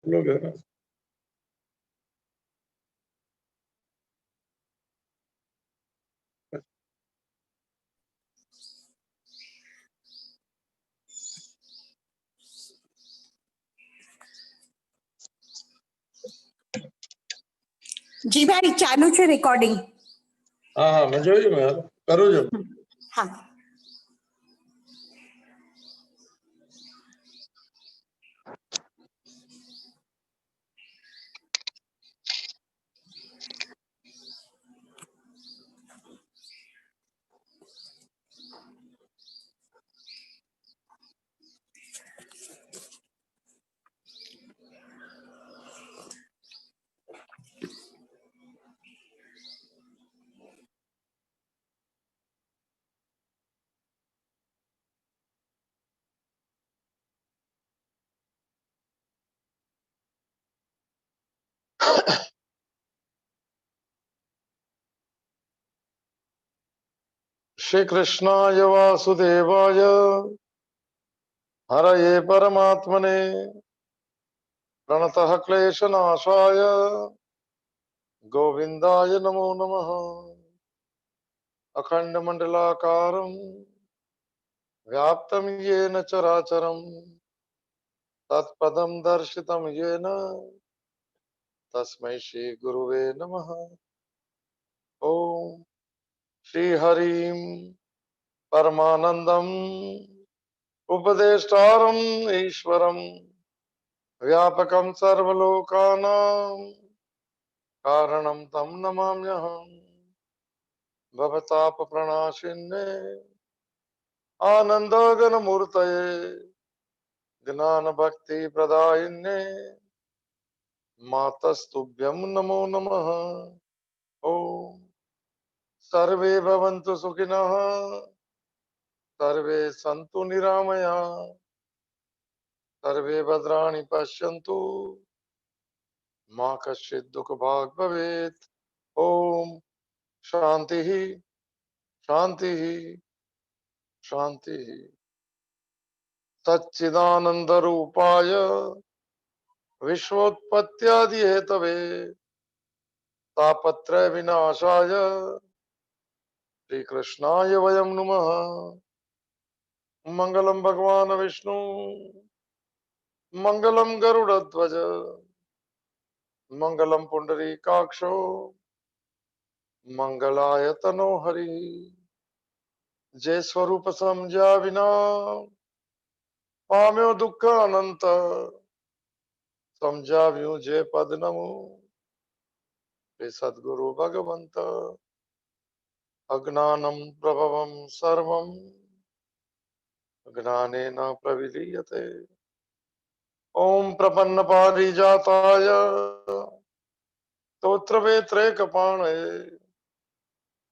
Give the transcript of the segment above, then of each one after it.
लोग है ना। जी भाई चालू छे रिकॉर्डिंग। हाँ हाँ मैं જોયું મેં કરું છું। हाँ श्री कृष्णाय वासुदेवाय हरये परमात्मने प्रणतः क्लेशनाशाय गोविंदाय नमो नमः। अखंडमंडलाकारं व्याप्तं येन चराचरं तत्पदं दर्शितं येन तस्मै श्री गुरुवे नमः। ओम श्री हरिं परमानंदं उपदेष्टारं ईश्वरं व्यापकं सर्वलोकानां कारणं तं नमाम्यहम्। भवतापप्रणाशिन्ने आनन्दघनमूर्तये ज्ञानभक्तिप्रदायिन्ने मातस्तुभ्यं नमो नमः। ओम सर्वे भवन्तु सुखिनः सर्वे सन्तु निरामयाः सर्वे भद्राणि पश्यन्तु मा कश्चित् दुःखभाग् भवेत्। ओम शांति शांति शांति। सच्चिदानंद रूपाय विश्वोत्पत्त्यादि हेतवे तापत्रय विनाशाय श्री कृष्णाय वयं नुमः। मंगलम भगवान विष्णु मंगलम गरुड़ध्वज मंगलम पुंडरीकाक्षो मंगलाय तनो हरि। जय स्वरूप समझा विना पाम्यो दुख अनंत समझाव्यू जय पद नमो। श्री सद्गुरु भगवंत अज्ञानं प्रभवं सर्वं ज्ञानेन प्रविलीयते। ओम प्रपन्न पारिजाताय स्तोत्रवेत्रैकपाणये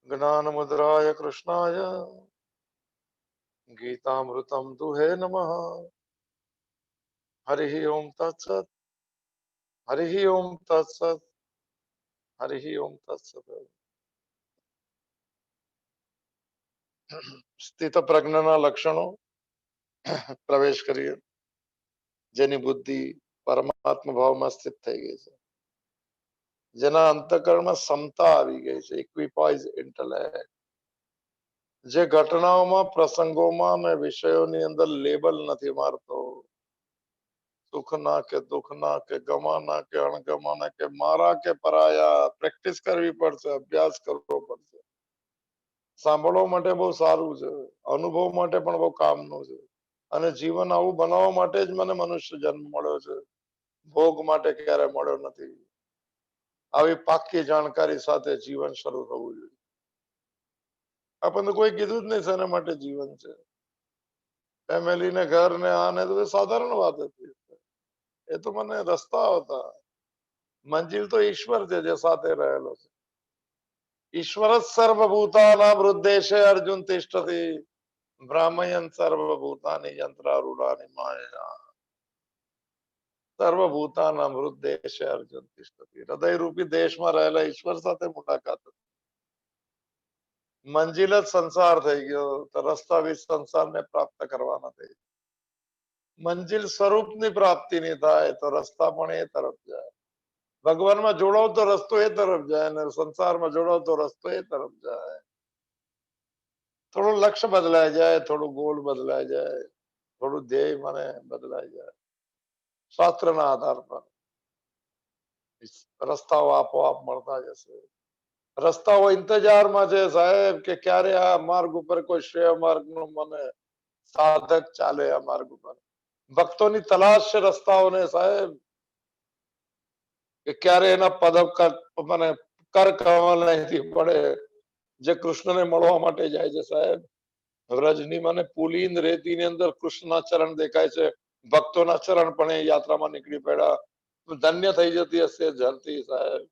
ज्ञानमुद्राय कृष्णाय गीतामृतं दुहे नमः। हरि ओम तत्सत् हरि ओम तत्सत् हरि ओम तत्सत्। સ્થિત પ્રજ્ઞના લક્ષણો પ્રવેશ કરીએ જેની બુદ્ધિ પરમાત્મા ભાવમાં સ્થિત થઈ ગઈ છે, જેના અંતઃકરણમાં સમતા આવી ગઈ છે, ઇક્વિપાઇઝ ઇન્ટેલેક્ટ, જે ઘટનાઓમાં પ્રસંગોમાં અને વિષયોની અંદર લેબલ નથી મારતો, સુખના કે દુઃખના કે ગમાના કે અણગમાના કે મારા કે પરાયા. પ્રેક્ટિસ કરવી પડશે, અભ્યાસ કરવો પડશે. સાંભળવા માટે બહુ સારું છે, અનુભવ માટે પણ બહુ કામનું છે. અને જીવન આવું બનાવવા માટે જ મને મનુષ્ય જન્મ મળ્યો છે, ભોગ માટે ક્યારે મળ્યો નથી. આવી પાકી જાણકારી સાથે જીવન શરૂ થવું જોઈએ. આપણને કોઈ કીધું જ નહીં શેના માટે જીવન છે. ફેમિલી ને ઘર ને આને તો સાધારણ વાત હતી. એ તો મને રસ્તા હતા, મંજિલ તો ઈશ્વર છે જે સાથે રહેલો છે. ઈશ્વર જ સર્વભૂતાના વૃદ્ધેશે અર્જુન તિષ્ઠતિ ભ્રામયન સર્વભૂતાની યંત્રારૂઢાની માયા. સર્વભૂતાના વૃદ્ધેશે અર્જુન તિષ્ઠતિ. હૃદય રૂપી દેશમાં રહેલા ઈશ્વર સાથે મુલાકાત. મંજિલ જ સંસાર થઈ ગયો, તો રસ્તા બી સંસારને પ્રાપ્ત કરવાના થઈ. મંજિલ સ્વરૂપની પ્રાપ્તિ નહીં થાય તો રસ્તા પણ એ તરફ જાય. ભગવાનમાં જોડાવ તો રસ્તો એ તરફ જાય ને સંસારમાં જોડાવ તો રસ્તો એ તરફ જાય. થોડું લક્ષ્ય બદલાઈ જાય, થોડું ગોલ બદલાઈ જાય, થોડું ધ્યેય મને બદલાઈ જાય. શાસ્ત્રના આધાર પર રસ્તાઓ આપોઆપ મળતા જશે. રસ્તાઓ ઇંતજારમાં છે સાહેબ કે ક્યારે આ માર્ગ ઉપર કોઈ શ્રેય માર્ગ નું મને સાધક ચાલે. આ માર્ગ ઉપર ભક્તોની તલાશ છે રસ્તાઓને સાહેબ, કે ક્યારે એના પદ મને કર કમલ અહીંથી પડે જે કૃષ્ણને મળવા માટે જાય છે સાહેબ. વ્રજની મને પુલિન રેતીની અંદર કૃષ્ણના ચરણ દેખાય છે, ભક્તોના ચરણ પણ એ યાત્રામાં નીકળી પડ્યા. ધન્ય થઈ જતી હશે ધરતી સાહેબ,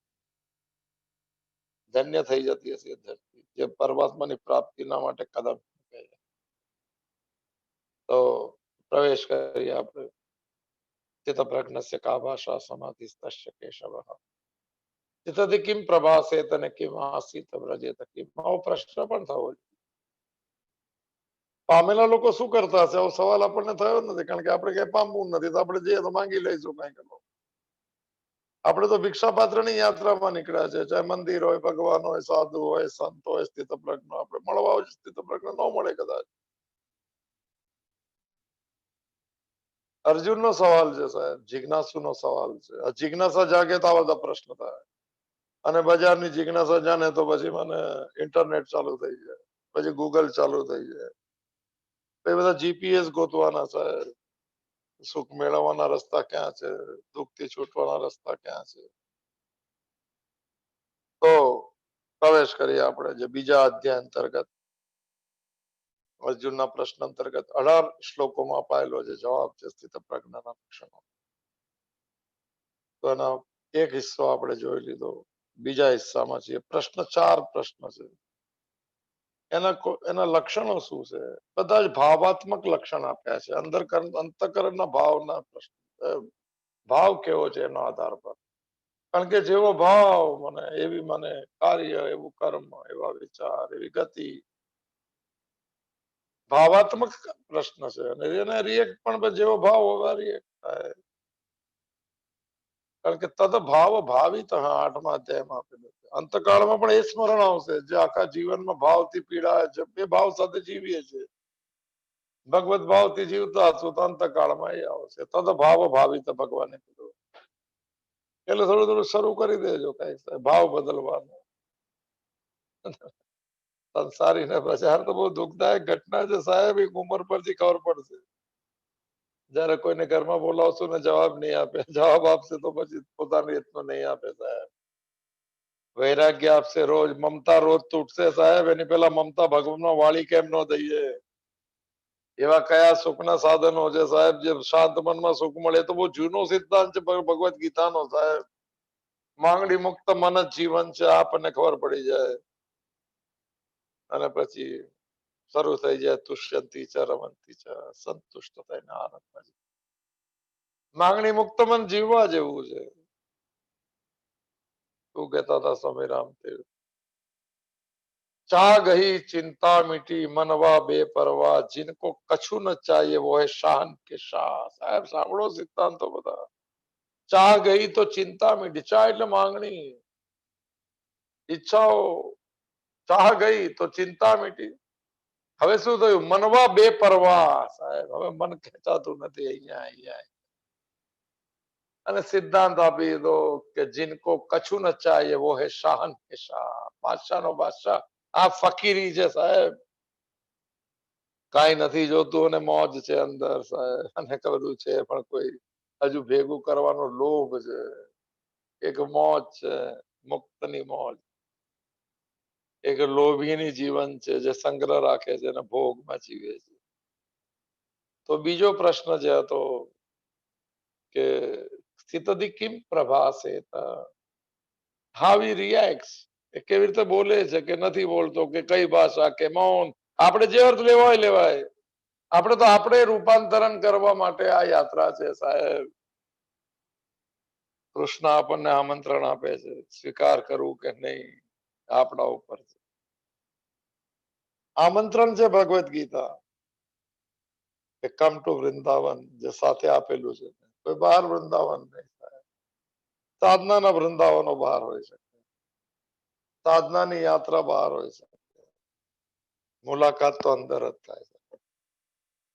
ધન્ય થઈ જતી હશે ધરતી જે પરમાત્માની પ્રાપ્તિના માટે કદમ મૂકે છે. તો પ્રવેશ કરીએ આપણે. ચિત્તપ્રજ્ઞસ્ય કા ભાષા સમાધિસ્તસ્ય કેશવઃ ચિત્તધિ કિમ પ્રભાસેત અને કિમ આસીત વ્રજેત કિમ. આવો પ્રશ્ન પણ થવો જોઈએ. પામેલા લોકો શું કરતા હશે? આવો સવાલ આપણને થયો નથી, કારણ કે આપણે કઈ પામવું નથી તો આપણે જઈએ તો માંગી લઈશું કઈ કરો. આપણે તો ભિક્ષા પાત્રની યાત્રામાં નીકળ્યા છે, ચાહે મંદિર હોય, ભગવાન હોય, સાધુ હોય, સંત હોય, સ્થિતપ્રજ્ઞ આપણે મળવા હોય. સ્થિતપ્રજ્ઞ ન મળે કદાચ. અર્જુનનો સવાલ છે સાહેબ, જિજ્ઞાસુનો સવાલ છે. આ જિજ્ઞાસા જાગે તો આ બધા પ્રશ્ન થાય. અને બજારની જિજ્ઞાસા જાણે તો પછી મને ઇન્ટરનેટ ચાલુ થઈ જાય, પછી ગૂગલ ચાલુ થઈ જાય, એ બધા જીપીએસ ગોતવાના સાહેબ. સુખ મેળવવાના રસ્તા ક્યાં છે, દુઃખથી છૂટવાના રસ્તા ક્યાં છે. તો પ્રવેશ કરીએ આપણે જે બીજા અધ્યાય અંતર્ગત અર્જુનના પ્રશ્ન અંતર્ગત 18 શ્લોકોમાં અપાયેલો જે જવાબ છે સ્થિતપ્રજ્ઞના લક્ષણો. તો એનો એક હિસ્સો આપણે જોઈ લીધો. બીજા હિસ્સામાં છીએ. પ્રશ્ન 4 પ્રશ્ન છે. એના લક્ષણો શું છે? બધા જ ભાવાત્મક લક્ષણ આપ્યા છે. અંતકરણના ભાવના પ્રશ્ન, ભાવ કેવો છે એનો આધાર પર. કારણ કે જેવો ભાવ મને એવી મને કાર્ય, એવું કર્મ, એવા વિચાર, એવી ગતિ. ભાવાત્મક પ્રશ્ન છે અને એને રિએક્ટ પણ જેવો ભાવ હોવા રિએક્ટ થાય. કારણ કે તદ ભાવ ભાવિત 8મા અધ્યાયમાં આપેલું છે. અંતકાળમાં પણ એ સ્મરણ આવશે જે આખા જીવનમાં ભાવથી પીડાય છે, એ ભાવ સાથે જીવીએ છીએ. ભગવત ભાવથી જીવતા હશું તો અંતકાળમાં એ આવશે. તદ ભાવ ભાવિત ભગવાને કીધું. એટલે થોડું થોડું શરૂ કરી દેજો કઈ ભાવ બદલવાનો. સંસારીને પ્રચાર તો બહુ દુઃખદાયક ઘટના છે સાહેબ. એક ઉંમર પરથી ખબર પડશે. જયારે કોઈને ઘરમાં બોલાવશું ને જવાબ નહીં આપે, જવાબ આપશે તો પછી પોતાની રીતનો નહીં આપે સાહેબ. વૈરાગ્ય આપશે રોજ, મમતા રોજ તૂટશે સાહેબ. એની પેલા મમતા ભગવાનમાં વાળી કેમ ન દઈએ? એવા કયા સુખના સાધનો છે સાહેબ જે શાંત મનમાં સુખ મળે? તો બહુ જૂનો સિદ્ધાંત છે ભગવત ગીતાનો સાહેબ. માંગણી મુક્ત મન જ જીવન છે, આપણને ખબર પડી જાય. અને પછી શરૂ થઈ જાય તુષ્યંતી ચ રમંતી ચ, સંતુષ્ટ થઈને આનંદમાં. માંગણી મુક્ત મન જીવવા જેવું છે. શું કહેતા હતા સ્વામી રામદેવ? ચા ગઈ ચિંતા મીઠી મનવા બેપરવા, जिनको कछु न चाहिए वो है शान के शाह. સાહેબ સાંભળો સિદ્ધાંતો બધા. ચા ગઈ તો ચિંતા મીઠી. ચા એટલે માંગણી, ઈચ્છાઓ. ચાહ ગઈ તો ચિંતા મીઠી. હવે શું થયું? મનવા બેપરવા સાહેબ. હવે મન ખેંચાતું નથી અહીંયા અહીંયા. અને સિદ્ધાંત આપી દો કે जिनको कछु न चाहिए वो है शाहन के शाह. બાદશાહનો બાદશાહ આ ફકીરી છે સાહેબ. કઈ નથી જોતું અને મોજ છે અંદર સાહેબ. અને બધું છે પણ કોઈ હજુ ભેગું કરવાનો લોભ છે. એક મોજ છે, મુક્તની મોજ. એક લોભીની જીવન છે જે સંગ્રહ રાખે છે અને ભોગમાં જીવે છે. તો બીજો પ્રશ્ન જે હતો કે સ્થિતધિ કિમ પ્રભાસેત, હાઉ હી રિએક્ટ્સ. એ કેવી રીતે બોલે છે કે નથી બોલતો, કે કઈ ભાષા, કે મૌન. આપણે જે અર્થ લેવાય લેવાય. આપણે તો આપણે રૂપાંતરણ કરવા માટે આ યાત્રા છે સાહેબ. કૃષ્ણ આપણને આમંત્રણ આપે છે, સ્વીકાર કરવું કે નહીં આપણા ઉપર છે. આમંત્રણ છે ભગવત ગીતા. કે કમ ટુ વૃંદાવન જે સાથે આપેલું છે, કોઈ બહાર વૃંદાવન નહીં થાય. સાધનાના વૃંદાવનો બહાર હોય શકે, સાધનાની યાત્રા બહાર હોય શકે, મુલાકાત તો અંદર જ થાય છે.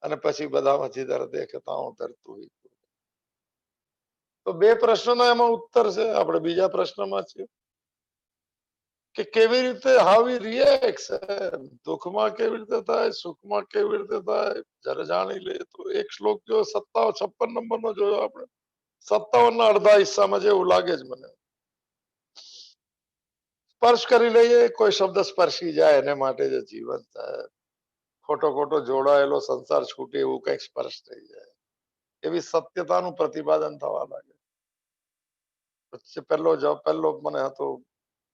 અને પછી બધામાંથી દર દેખતા હું તરતું. તો બે પ્રશ્નનો એમાં ઉત્તર છે. આપણે બીજા પ્રશ્નમાં છીએ કે કેવી રીતે હાઉ વી રિએક્ટ, દુઃખમાં કેવી રીતે થાય, સુખમાં કેવી રીતે થાય, જયારે જાણી લે તો એક શ્લોક જો 56 નંબરનો જોયો આપણે, 57ના અડધા હિસ્સામાં જેવું લાગે છે મને. સ્પર્શ કરી લઈએ, કોઈ શબ્દ સ્પર્શી જાય એને માટે જે જીવન થાય, ખોટો ખોટો જોડાયેલો સંસાર છૂટે એવું કઈક સ્પર્શ થઈ જાય, એવી સત્યતાનું પ્રતિપાદન થવા લાગે. પછી પહેલો મને હતો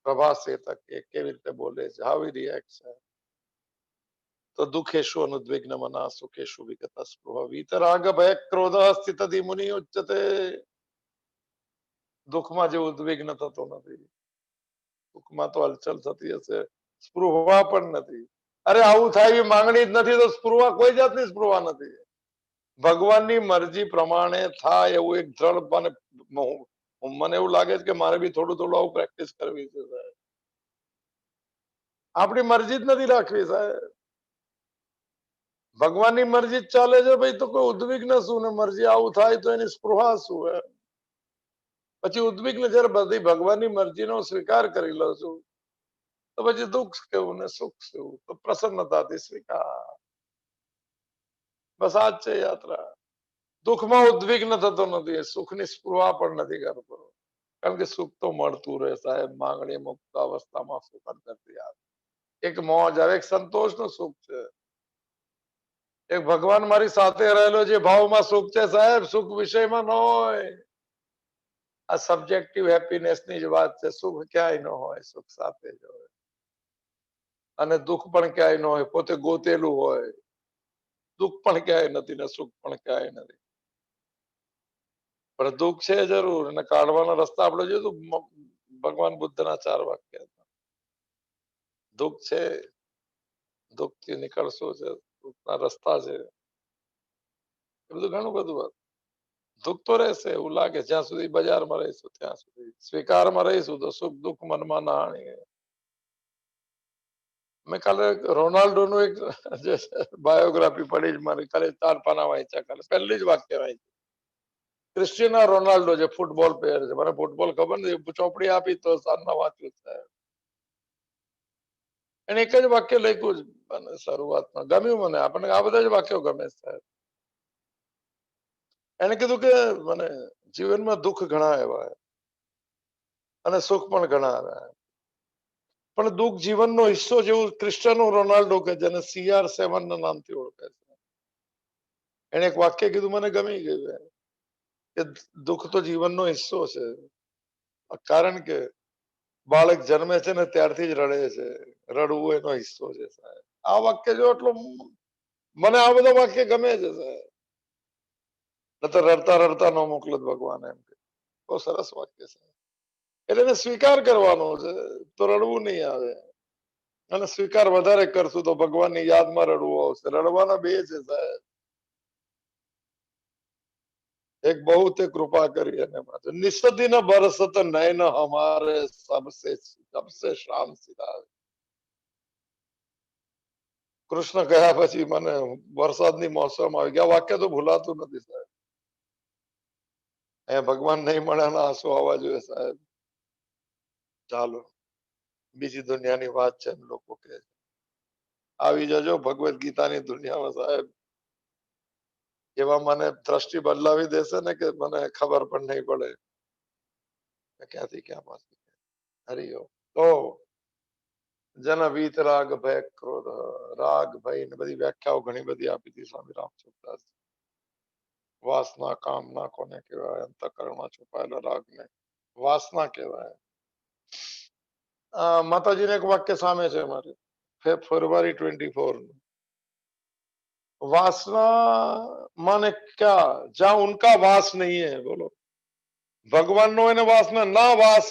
પ્રભાસ એ તક કેવી રીતે બોલે છે, હાઉ વી રિએક્ટ છે. તો દુઃખેશુ અનુદ્વિગ્ન મના સુખેશુ વિગત સ્પૃહ વીતરાગ ભય ક્રોધ સ્થિતધિ મુનિ ઉચ્ચતે. દુઃખમાં જે ઉદ્વિગ્ન થતો નથી, દુઃખમાં તો હલચલ થતી હશે, સ્પૃહા પણ નથી. અરે આવું થાય એવી માંગણી જ નથી તો સ્પૃહા કોઈ જાતની સ્પૃહા નથી. ભગવાનની મરજી પ્રમાણે થાય એવું એક દ્રઢ, મને એવું લાગે છે કે મારે બી થોડું થોડું આવું પ્રેક્ટિસ કરવી છે સાહેબ. આપણી મરજી જ નથી રાખવી સાહેબ, ભગવાનની મરજી જ ચાલે છે ભાઈ. તો કોઈ ઉદ્વિગ્ન શું ને મરજી આવું થાય તો એની સ્પૃહા શું હે. પછી ઉદ્વિગ્ન જયારે બધી ભગવાનની મરજીનો સ્વીકાર કરી લો છું તો પછી દુઃખ કેવું ને સુખ કેવું, તો પ્રસન્નતાથી સ્વીકાર. બસ આ જ છે યાત્રા. દુઃખમાં ઉદ્વિગ્ન થતો નથી, સુખની સ્પૃહા પણ નથી કરતો, કારણ કે સુખ તો મળતું રહે સાહેબ. માંગણી મુક્ત અવસ્થામાં સુખ અંદરથી આવે, એક મોજ આવે, એક સંતોષનું સુખ છે. એક ભગવાન મારી સાથે રહેલો જે ભાવમાં સુખ છે સાહેબ, સુખ વિષયમાં ન હોય. આ સબ્જેક્ટિવ હેપીનેસ ની જ વાત છે. સુખ ક્યાંય ન હોય, સુખ સાથે જ હોય. અને દુઃખ પણ ક્યાંય ન હોય, પોતે ગોતેલું હોય. દુઃખ પણ ક્યાંય નથી ને સુખ પણ ક્યાંય નથી. પણ દુઃખ છે જરૂર, અને કાઢવાના રસ્તા આપણે જોઈએ તો ભગવાન બુદ્ધના 4 વાક્ય હતા. દુઃખ છે, દુઃખ થી નીકળશું છે, દુઃખના રસ્તા છે, એ બધું ઘણું બધું. દુઃખ તો રહેશે એવું લાગે જ્યાં સુધી બજારમાં રહીશું, ત્યાં સુધી સ્વીકારમાં રહીશું તો સુખ દુઃખ મનમાં ના આણીએ. મેં કાલે રોનાલ્ડો નું એક બાયોગ્રાફી પડી, મારી કાલે 4 પાના વાંચ્યા. કાલે પહેલી જ વાક્ય વાંચ્યું. ક્રિસ્ટિયાનો રોનાલ્ડો જે ફૂટબોલ પ્લેયર છે, મને ફૂટબોલ ખબર નથી, ચોપડી આપી તો સાંજના વાંચ્યું છે. એને એક જ વાક્ય લખ્યું જ શરૂઆતમાં, ગમ્યું મને. આપણને આ બધા જ વાક્યો ગમે સાહેબ. એને કીધું કે મને જીવનમાં દુઃખ ઘણા એવા અને સુખ પણ ઘણા આવ્યા, પણ દુઃખ જીવનનો હિસ્સો જેવું ક્રિસ્ટિયાનો રોનાલ્ડો કે જેને CR7 ના નામથી ઓળખે છે, એને એક વાક્ય કીધું મને ગમી ગયું કે દુઃખ તો જીવનનો હિસ્સો છે. કારણ કે બાળક જન્મે છે ને ત્યારથી જ રડે છે, રડવું એનો હિસ્સો છે સાહેબ. આ વાક્ય જો એટલો મને, આ બધા વાક્ય ગમે છે સાહેબ. તો રડતા રડતા ન મોકલત ભગવાન, એમ કે બહુ સરસ વાક્ય છે. એટલે એને સ્વીકાર કરવાનો છે તો રડવું નહીં આવે, અને સ્વીકાર વધારે કરશું તો ભગવાનની યાદમાં રડવું આવશે. રડવાના બે છે સાહેબ. એક બહુ તે કૃપા કરી એને માટે નિસ્સતી ન બરસત નયન હમારે સબસે શામ સિદા. કૃષ્ણ ગયા પછી મને વરસાદની મોસમ આવી ગયા, વાક્ય તો ભૂલાતું નથી સાહેબ. અહીંયા ભગવાન નહીં મળે આંસુ આવવા જોઈએ સાહેબ. ચાલો બીજી દુનિયાની વાત છે, લોકો કે આવી જજો ભગવદ ગીતાની દુનિયામાં સાહેબ. એવા મને દ્રષ્ટિ બદલાવી દેશે ને કે મને ખબર પણ નહીં પડે ક્યાંથી ક્યાં પહોંચી. હરિઓમ. તો જન વીત રાગ ભય ક્રોધ, રાગ ભય ને બધી વ્યાખ્યાઓ ઘણી બધી આપી હતી સ્વામી રામચંદ્રદાસ. વાસના કામના કોને કહેવાય, અંતઃકરણમાં છુપાયેલા રાગને વાસના કહેવાય. માતાજીને એક વાક્ય સામે છે અમારે, ફેબ્રુઆરી 24, वासना माने क्या, जहां उनका वास नहीं है. बोलो ભગવાન નો એને વાસના ના વાસ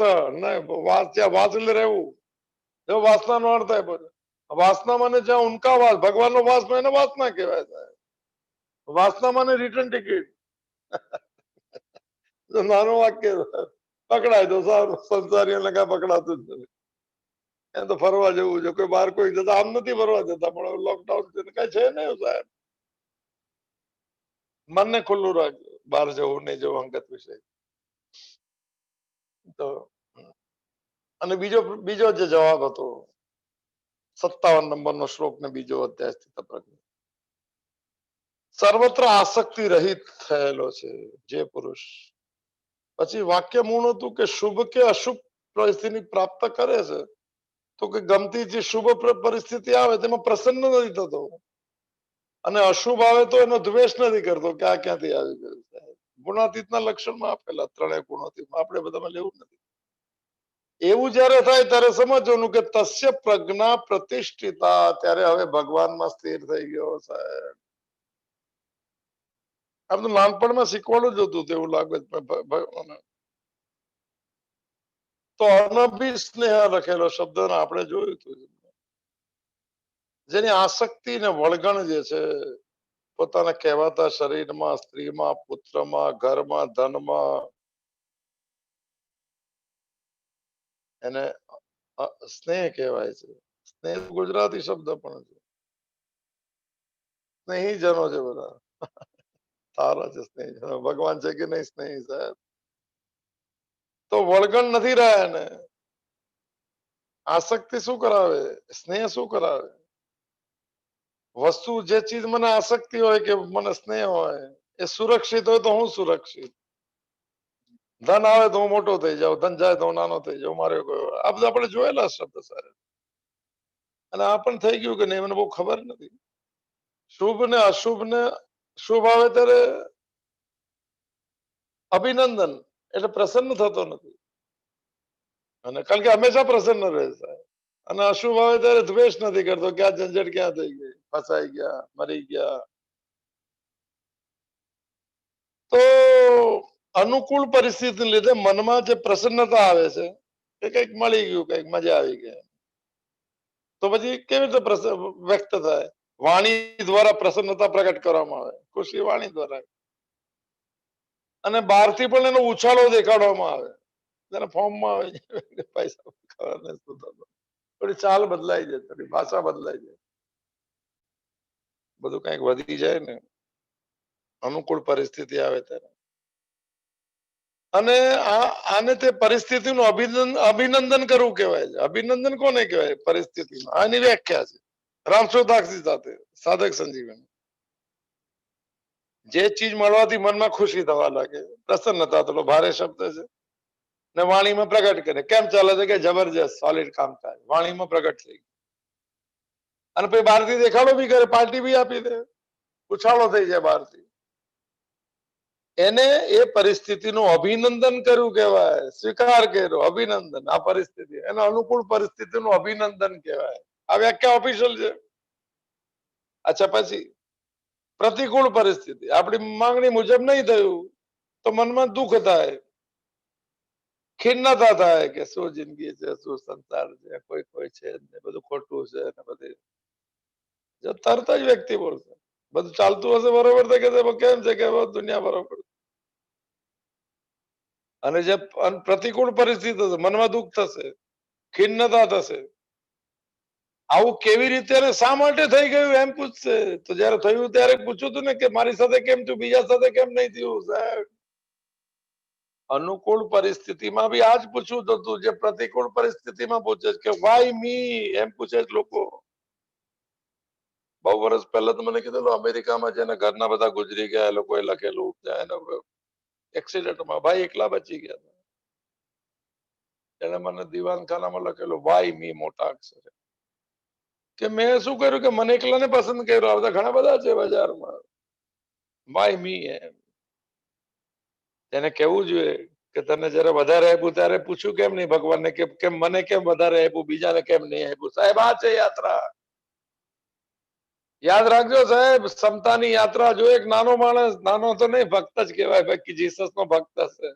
વાસ જ્યાં વાસલે રહેવું, જો વાસના નો અર્થ થાય. વાસના માને જ્યાં ઉનકા વાસ, ભગવાન નો વાસ એને વાસના કહેવાય. વાસનામાં રિટર્ન ટિકિટ. નાનું વાક્ય પકડાય તો સારું, સંસારીઓને કાંઈ પકડાતું જ નથી. એમ તો ફરવા જવું છે, કોઈ બહાર કોઈ જતા, આમ નથી ફરવા જતા, પણ લોકડાઉન છે કઈ છે નહીં સાહેબ. મનને ખુલ્લું રાખજો, બહાર જવું નહીં જવું અંગત વિષય. તો અને બીજો જે જવાબ હતો 57 નંબરનો શ્લોક ને બીજો અધ્યાય સ્થિતપ્રજ્ઞ. સર્વત્ર આસક્તિ રહિત થયેલો છે જે પુરુષ. પછી વાક્ય મૂળ હતું કે શુભ કે અશુભ પરિસ્થિતિ પ્રાપ્ત કરે છે તો કે ગમતી જે શુભ પરિસ્થિતિ આવે તેમાં પ્રસન્ન નથી થતો, અને અશુભ આવે તો એનો દ્વેષ નથી કરતો કે આ ક્યાંથી આવી ગયું. ગુણાતીતના લક્ષણમાં આપેલા ત્રણેય ગુણાતીત, આપણે બધામાં લેવું નથી. એવું જયારે થાય ત્યારે સમજવાનું કે તસ્ય પ્રજ્ઞા પ્રતિષ્ઠિતા, ત્યારે હવે ભગવાનમાં સ્થિર થઈ ગયો સાહેબ. આમ તો નાનપણમાં શીખવાડું જ હતું તેવું લાગે. તો અનભિસ્નેહ લખેલો શબ્દ આપણે જોયું હતું, જેની આસક્તિ ને વળગણ જે છે પોતાના કહેવાતા શરીરમાં, સ્ત્રીમાં, પુત્રમાં, ઘરમાં, ધનમાં, એને સ્નેહ કહેવાય છે. સ્નેહ ગુજરાતી શબ્દ પણ છે. સ્નેહીજનો છે બધા, સારા છે સ્નેહીજનો. ભગવાન છે કે નહીં સ્નેહી સાહેબ? તો વળગણ નથી રહ્યા ને. આસક્તિ શું કરાવે? સ્નેહ શું કરાવે? વસ્તુ જે ચીજ મને આસક્તિ હોય કે મને સ્નેહ હોય, એ સુરક્ષિત હોય તો હું સુરક્ષિત. ધન આવે તો હું મોટો થઈ જાઉં, ધન જાય તો હું નાનો થઈ જાઉં. મારે આ બધા આપણે જોયેલા શબ્દ સાહેબ. અને આ પણ થઈ ગયું કે નહીં મને બહુ ખબર નથી. શુભ ને અશુભ ને શુભ આવે ત્યારે અભિનંદન, એટલે પ્રસન્ન થતો નથી. અને કારણ કે હંમેશા પ્રસન્ન રહે સાહેબ. અને અશુભ આવે ત્યારે દ્વેષ નથી કરતો કે આ ઝંઝટ ક્યાં થઈ ગઈ, ફસાઈ ગયા, મરી ગયા. તો અનુકૂળ પરિસ્થિતિને લીધે મનમાં જે પ્રસન્નતા આવે છે એ કંઈક મળી ગયું, કંઈક મજા આવી ગઈ. તો પછી કેવી રીતે વ્યક્ત થાય? વાણી દ્વારા પ્રસન્નતા પ્રગટ કરવામાં આવે, ખુશી વાણી દ્વારા. અને બહારથી પણ એનો ઉછાળો દેખાડવામાં આવે, તેને ફોર્મમાં આવે, પૈસા ખબર નહીં શું થતું. થોડી ચાલ બદલાઈ જાય, થોડી ભાષા બદલાઈ જાય, બધું કંઈક વધી જાય ને અનુકૂળ પરિસ્થિતિ આવે ત્યારે. અને આને તે પરિસ્થિતિનું અભિનંદન કરવું કહેવાય છે. અભિનંદન કોને કહેવાય? પરિસ્થિતિમાં. આની વ્યાખ્યા છે રામસુદાસજી સાથે સાધક સંજીવન. જે ચીજ મળવાથી મનમાં ખુશી થવા લાગે, પ્રસન્નતા, તો ભારે શબ્દ છે ને વાણીમાં પ્રગટ કરે. કેમ ચાલે છે? કે જબરજસ્ત સોલિડ કામ થાય, વાણીમાં પ્રગટ થઈ ગયું. અને પછી બહારથી દેખાડો બી કરે, પાર્ટી બી આપી દે, ઉછાળો થઈ જાય બહારથી. એને એ પરિસ્થિતિનું અભિનંદન કરવું કહેવાય, સ્વીકાર કર્યો, અભિનંદન. આ પરિસ્થિતિ એને અનુકૂળ પરિસ્થિતિનું અભિનંદન કહેવાય. આ વ્યાખ્યા ઓફિશિયલ છે. અચ્છા, પછી પ્રતિકૂળ પરિસ્થિતિ, આપણી માંગણી મુજબ નહીં થયું તો મનમાં દુઃખ થાય, ખિન્નતા થાય કે શું જિંદગી છે, શું સંસાર છે, કોઈ કોઈ છે ને બધું ખોટું છે ને બધી. તરત જ વ્યક્તિ બોલશે બધું ચાલતું હશે બરોબર, તો કે કેમ છે કે દુનિયા બરોબર. અને જે પ્રતિકૂળ પરિસ્થિતિ થશે, મનમાં દુઃખ થશે, ખિન્નતા થશે. આવું કેવી રીતે અને શા માટે થઈ ગયું એમ પૂછશે. તો જયારે થયું ત્યારે પૂછ્યું હતું ને કે મારી સાથે કેમ થયું, બીજા સાથે કેમ નહીં થયું સાહેબ? અનુકૂળ પરિસ્થિતિમાં બી આજ પૂછવું હતું જે પ્રતિકૂળ પરિસ્થિતિમાં પૂછે છે કે વાય મી, એમ પૂછે છે લોકો. બહુ વર્ષ પહેલા તો મને કીધેલું અમેરિકામાં જેને ઘરના બધા ગુજરી ગયા, એ લોકોએ લખેલું એક્સિડન્ટમાં ભાઈ એકલા બચી ગયા. એને મને દીવાનખાનામાં લખેલું વાય મી મોટા અક્ષરે. કે મેં શું કર્યું કે મને એકલાને પસંદ કર્યો, આ બધા ઘણા બધા છે બજારમાં. વાય મી એમ એને કેવું જોઈએ કે તને જયારે વધારે આપ્યું ત્યારે પૂછ્યું કેમ નહીં ભગવાનને કે કેમ મને કેમ વધારે આપ્યું, બીજાને કેમ નહીં આપ્યું? સાહેબ આ છે યાત્રા. યાદ રાખજો સાહેબ, ક્ષમતાની યાત્રા. જો એક નાનો માણસ, નાનો તો નહીં, ભક્ત જ કહેવાય, બાકી જીસસ નો ભક્ત હશે.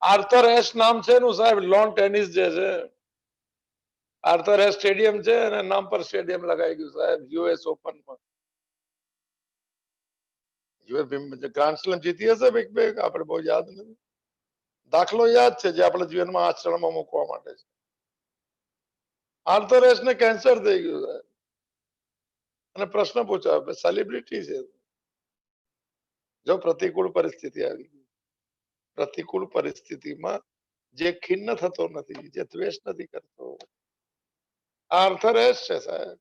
આર્થર એશ નામ છે એનું સાહેબ. લોન ટેનિસ જે છે, આર્થર એશ સ્ટેડિયમ છે અને નામ પર સ્ટેડિયમ લગાઈ ગયું સાહેબ, યુએસ ઓપનમાં. ગ્રાન્ડ સ્લેમ જીતી હશે એક બે, આપણે બહુ યાદ નથી. દાખલો યાદ છે જે આપણા જીવનમાં આચરણમાં મૂકવા માટે છે. આર્થર એશને કેન્સર થઈ ગયું છે અને પ્રશ્ન પૂછાયો, સેલિબ્રિટી છે, જો પ્રતિકૂળ પરિસ્થિતિ આવી ગઈ, પ્રતિકૂળ પરિસ્થિતિમાં જે ખિન્ન થતો નથી, જે દ્વેષ નથી કરતો, આર્થર એશ છે સાહેબ.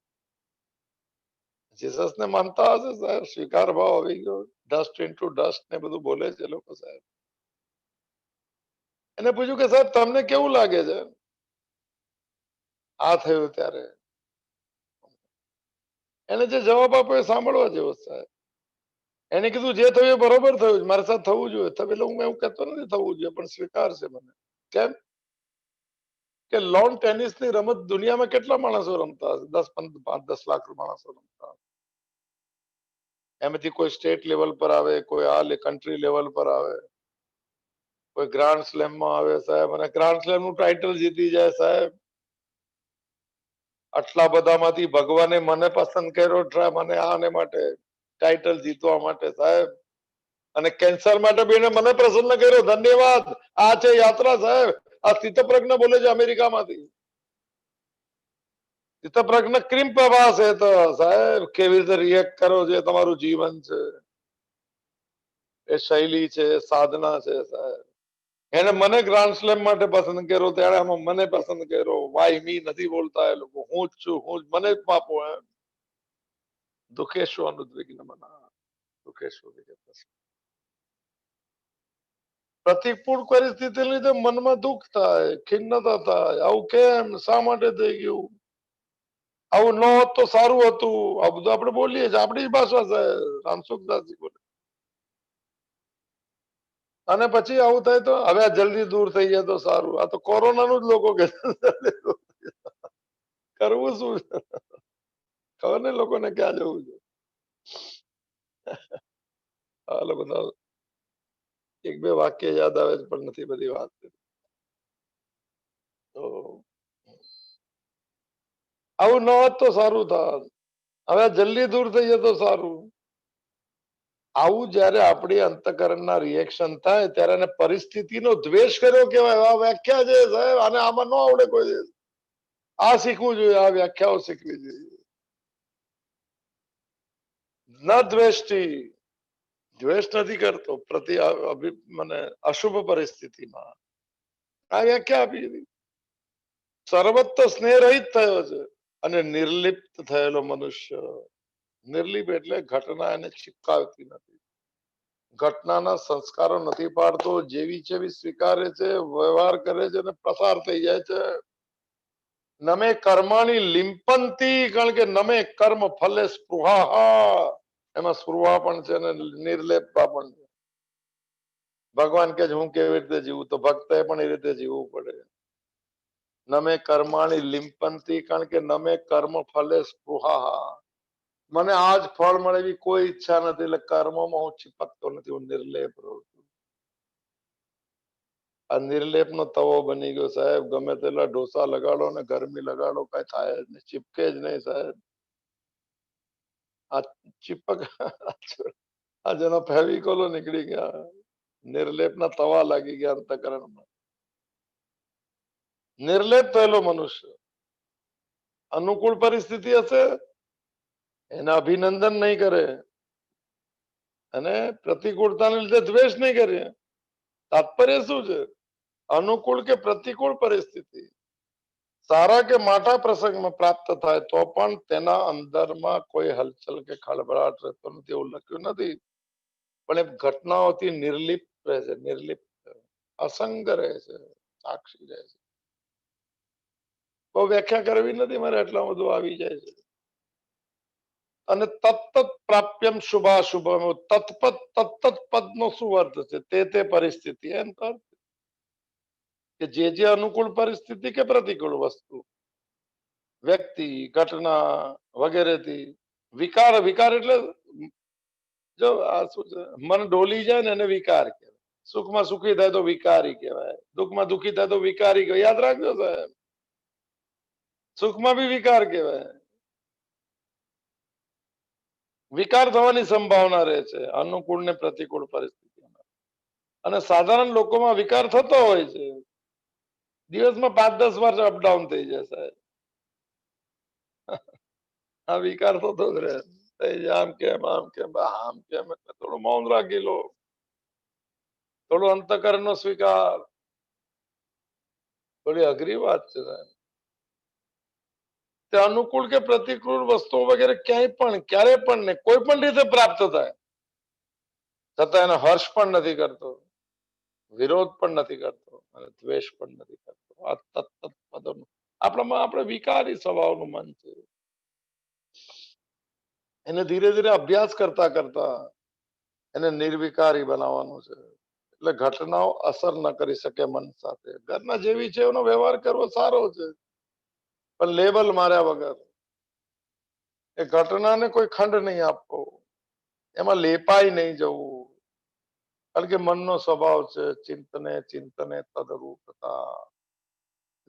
જીસસ ને માનતા હશે સાહેબ, સ્વીકાર ભાવ આવી ગયો, ડસ્ટ ઇન્ટુ ડસ્ટ ને બધું બોલે છે લોકો સાહેબ. એને પૂછ્યું કે સાહેબ તમને કેવું લાગે છે આ થયું ત્યારે? એને જે જવાબ આપ્યો એ સાંભળવા જેવો સાહેબ. એને કીધું જે થયું એ બરોબર થયું, મારી સાથે થવું જોઈએ. એટલે હું એવું કહેતો નથી થવું જોઈએ, પણ સ્વીકાર છે મને. કેમ કે લોન ટેનિસ ની રમત દુનિયામાં કેટલા માણસો રમતા હશે? 5-10 લાખ માણસો રમતા હશે. એમાંથી કોઈ સ્ટેટ લેવલ પર આવે, કોઈ આ કન્ટ્રી લેવલ પર આવે, કોઈ ગ્રાન્ડ સ્લેમ માં આવે સાહેબ, અને ગ્રાન્ડ સ્લેમ નું ટાઇટલ જીતી જાય સાહેબ. આટલા બધામાંથી ભગવાને મને પસંદ કર્યો, મને આને માટે ટાઇટલ જીતવા માટે સાહેબ, અને કેન્સર માટે બી મને પ્રસન્ન કર્યો. ધન્યવાદ. આ છે યાત્રા સાહેબ. આ સ્થિતપ્રજ્ઞ બોલે છે અમેરિકામાંથી. સ્થિતપ્રજ્ઞ ક્રીમ પ્રવાસ છે તો સાહેબ કેવી રીતે રિએક્ટ કરો છો, તમારું જીવન છે, એ શૈલી છે, સાધના છે સાહેબ. એને મને ગ્રાન્ડ સ્લેમ માટે પસંદ કર્યો, ત્યારે આમાં મને પસંદ કર્યો. વાય મી નથી બોલતા એ લોકો, હું જ છું, હું જ, મને જ માપો એમ. દુઃખેશુ અનુદ્વિગ્ન મના, દુઃખેશુ વિગતસ્ય. પ્રતિકૂળ પરિસ્થિતિ લીધે મનમાં દુઃખ થાય, ખિન્નતા થાય. આવું કેમ, શા માટે થઈ ગયું? આવું ન હોત તો સારું હતું. આ બધું આપણે બોલીએ છીએ, આપણી જ ભાષા છે. રામસુખદાસજી બોલે. અને પછી આવું થાય તો હવે આ જલ્દી દૂર થઈ જાય તો સારું. આ તો કોરોનાનું જ લોકો કે કરવું શું છે? ખબર ને લોકોને ક્યાં જવું છે. હાલો બધા એક બે વાક્ય યાદ આવે છે, પણ નથી બધી વાત. તો આવું ન હોત તો સારું થાત. હવે જલ્દી દૂર થઈ જાય તો સારું. આવું જયારે આપણી અંતકરણના રિએક્શન થાય ત્યારે એને પરિસ્થિતિનો દ્વેષ કર્યો કેવાય. આ વ્યાખ્યા છે સાહેબ, આને આમાં ન આવડે કોઈ. આ શીખવું જોઈએ, આ વ્યાખ્યાઓ શીખવી જોઈએ. ન દ્વેષથી, દ્વેષ નથી કરતો મને અશુભ પરિસ્થિતિમાં. આ વ્યાખ્યા આપી દીધી. સર્વત્ર સ્નેહ રહિત થયો છે અને નિર્લિપ્ત થયેલો મનુષ્ય. નિર્લિપ એટલે ઘટના એને ચિપકાવતી નથી, ઘટનાના સંસ્કારો નથી પાડતો, જેવી જેવી સ્વીકારે છે, વ્યવહાર કરે છે અને પસાર થઈ જાય છે. નમે કર્માની લિંપંતી, કારણ કે નમે કર્મ ફલે સ્પૃહા, એમાં સ્પૃહા પણ છે અને નિર્લેપતા પણ છે. ભગવાન કે હું કેવી રીતે જીવું, તો ભક્તે પણ એ રીતે જીવવું પડે. નમે કર્માણી લિંપંતી, કારણ કે નમે કર્મ ફલે સ્પૃહા. મને આજ ફળ મળે એવી કોઈ ઈચ્છા નથી, એટલે કર્મમાં હું ચિપકતો નથી, હું નિર્લેપ રહું છું. આ નિર્લેપ નો તવો બની ગયો સાહેબ. ગમે તેટલા ઢોસા લગાડો ને ગરમી લગાડો, કઈ થાય જ નહીં, ચીપકે જ નહીં સાહેબ. આ ચીપક આ જેનો ફેવિકોલો નીકળી ગયા, નિર્લેપ ના તવા લાગી ગયા અંતકરણમાં. નિર્લેપ થયેલો મનુષ્ય અનુકૂળ પરિસ્થિતિ હશે એને અભિનંદન નહીં કરે, અને પ્રતિકૂળતાને લીધે દ્વેષ નહીં કરે. તાત્પર્ય શું છે? અનુકૂળ કે પ્રતિકૂળ પરિસ્થિતિ સારા કે માઠા પ્રસંગમાં પ્રાપ્ત થાય તો પણ તેના અંદરમાં કોઈ હલચલ કે ખળભળાટ રહેતો નથી, એવું લખ્યું નથી. પણ એ ઘટનાઓથી નિર્લિપ્ત રહે છે, નિર્લિપ્ત, અસંગ રહે છે, સાક્ષી રહે છે. બહુ વ્યાખ્યા કરવી નથી મારે, એટલા બધું આવી જાય છે. અને તત્ત પ્રાપ્યમ શુભાશુભમ, તત્ત પદ નો શું અર્થ છે? તે પરિસ્થિતિ એમ અર્થ કે જે અનુકૂળ પરિસ્થિતિ કે પ્રતિકૂળ વસ્તુ, વ્યક્તિ, ઘટના વગેરેથી વિકાર, વિકાર એટલે જો આ શું છે, મન ડોલી જાય ને એને વિકાર કહેવાય. સુખમાં સુખી થાય તો વિકારી કહેવાય, દુઃખમાં દુઃખી થાય તો વિકારી કહેવાય. યાદ રાખજો સાહેબ, સુખમાં બી વિકાર કહેવાય. વિકાર થવાની સંભાવના રહે છે અનુકૂળ ને પ્રતિકૂળ પરિસ્થિતિમાં. અને સાધારણ લોકોમાં વિકાર થતો હોય છે, દિવસમાં 5-10 વાર અપડાઉન થઈ જાય સાહેબ. આ વિકાર થતો જ રહે, આમ કેમ આમ કેમ આમ કેમ, એટલે થોડું મૌન રાખી લો, થોડો અંતકરણ નો સ્વીકાર. થોડી અઘરી વાત છે સાહેબ. તે અનુકૂળ કે પ્રતિકૂળ વસ્તુઓ વગેરે ક્યાંય પણ ક્યારે પણ ને કોઈ પણ રીતે પ્રાપ્ત થાય, છતાં એનો હર્ષ પણ નથી કરતો, વિરોધ પણ નથી કરતો અને દ્વેષ પણ નથી કરતો. આ તત્ત પદોનું આપણામાં આપણે વિકારી સ્વભાવનું મન છે. એને ધીરે ધીરે અભ્યાસ કરતા કરતા એને નિર્વિકારી બનાવવાનું છે. એટલે ઘટનાઓ અસર ન કરી શકે મન સાથે. ઘટના જેવી છે એનો વ્યવહાર કરવો સારો છે, પણ લેબલ માર્યા વગર. એ ઘટનાને કોઈ ખંડ નહીં આપવો, એમાં લેપાઈ નહીં જવું, કારણ કે મનનો સ્વભાવ છે ચિંતને ચિંતને તદરૂપતા.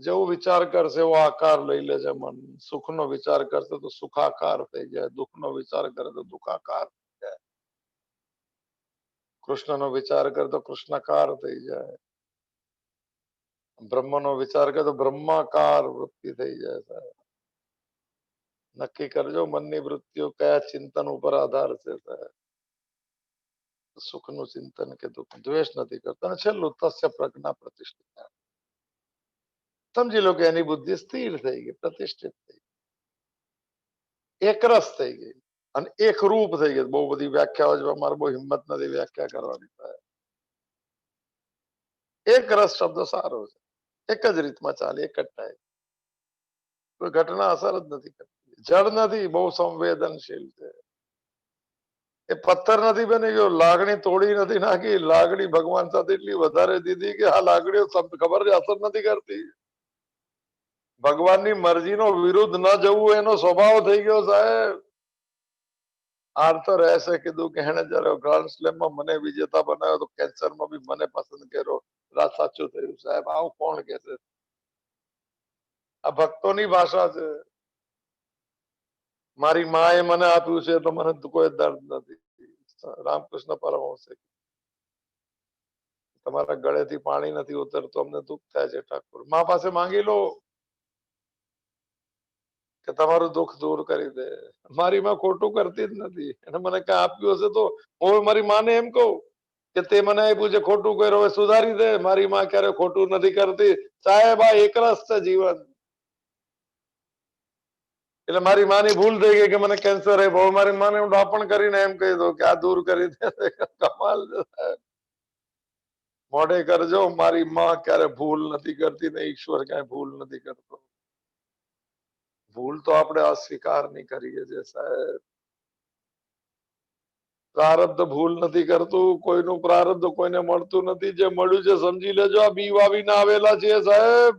જેવો વિચાર કરશે એવો આકાર લઈ લે છે મન. સુખનો વિચાર કરશે તો સુખાકાર થઈ જાય, દુઃખનો વિચાર કરે તો દુઃખાકાર થઈ જાય, કૃષ્ણનો વિચાર કરે તો કૃષ્ણાકાર થઈ જાય, બ્રહ્મનો વિચાર કરે તો બ્રહ્માકાર વૃત્તિ થઈ જાય સાહેબ. નક્કી કરજો મનની વૃત્તિઓ કયા ચિંતન ઉપર આધાર છે સાહેબ. સુખનું ચિંતન કે દુઃખ, દ્વેષ નથી કરતા. અને છેલ્લું તસ્ય પ્રજ્ઞા પ્રતિષ્ઠિતા. સમજી લો કે એની બુદ્ધિ સ્થિર થઈ ગઈ, પ્રતિષ્ઠિત થઈ ગઈ, એકરસ થઈ ગઈ અને એક રૂપ થઈ ગઈ. બહુ બધી વ્યાખ્યાઓ છે, મારે બહુ હિંમત નથી વ્યાખ્યા કરવાની. એક રસ શબ્દ સારો છે, એક જ રીતમાં ચાલે, એક જ ટાઈમ. કોઈ ઘટના અસર જ નથી કરતી. જળ નથી, બહુ સંવેદનશીલ છે. એ પથ્થર નથી બની ગયો, લાગણી તોડી નથી નાખી, લાગણી ભગવાન સાથે એટલી વધારે દીધી કે આ લાગણીઓ ખબર છે અસર નથી કરતી. ભગવાનની મરજીનો વિરુદ્ધ ન જવું એનો સ્વભાવ થઈ ગયો સાહેબ. આર તો રહેશે કીધું કે એને જયારે ગ્રાન્ડ સ્લેમમાં મને વિજેતા બનાવ્યો તો કેન્સરમાં બી મને પસંદ કર્યો. રાત સાચું થયું સાહેબ. આવું કોણ કે છે? આ ભક્તોની ભાષા છે. મારી માએ મને આપ્યું છે તો મને કોઈ દર્દ નથી. રામકૃષ્ણ પરમહંસે તમારા ગળેથી પાણી નથી ઉતરતું, અમને દુઃખ થાય છે ઠાકોર. મા પાસે માંગી લો કે તમારું દુઃખ દૂર કરી દે. મારી માં ખોટું કરતી જ નથી. એને મને કઈ આપ્યું હશે તો હું મારી માને એમ કહું કે તે મને આપ્યું છે, ખોટું કર્યું, હવે સુધારી દે. મારી માં ક્યારે ખોટું નથી કરતી સાહેબ. આ એકરસ છે જીવન. એટલે મારી માની ભૂલ થઈ ગઈ કે મને કેન્સર આપ્યો. મારી માને હું ડાપણ કરીને એમ કહી દઉં કે આ દૂર કરી દે. કમાલ છે સાહેબ. મોઢે કરજો, મારી માં ક્યારે ભૂલ નથી કરતી ને ઈશ્વર ક્યાંય ભૂલ નથી કરતો. ભૂલ તો આપણે અસ્વીકાર ની કરીએ છીએ સાહેબ. પ્રારબ્ધ ભૂલ નથી કરતું, કોઈનું પ્રારબ્ધ કોઈને મળતું નથી. જે મળ્યું છે સમજી લેજો, આ બી વાવીને આવેલા છે સાહેબ.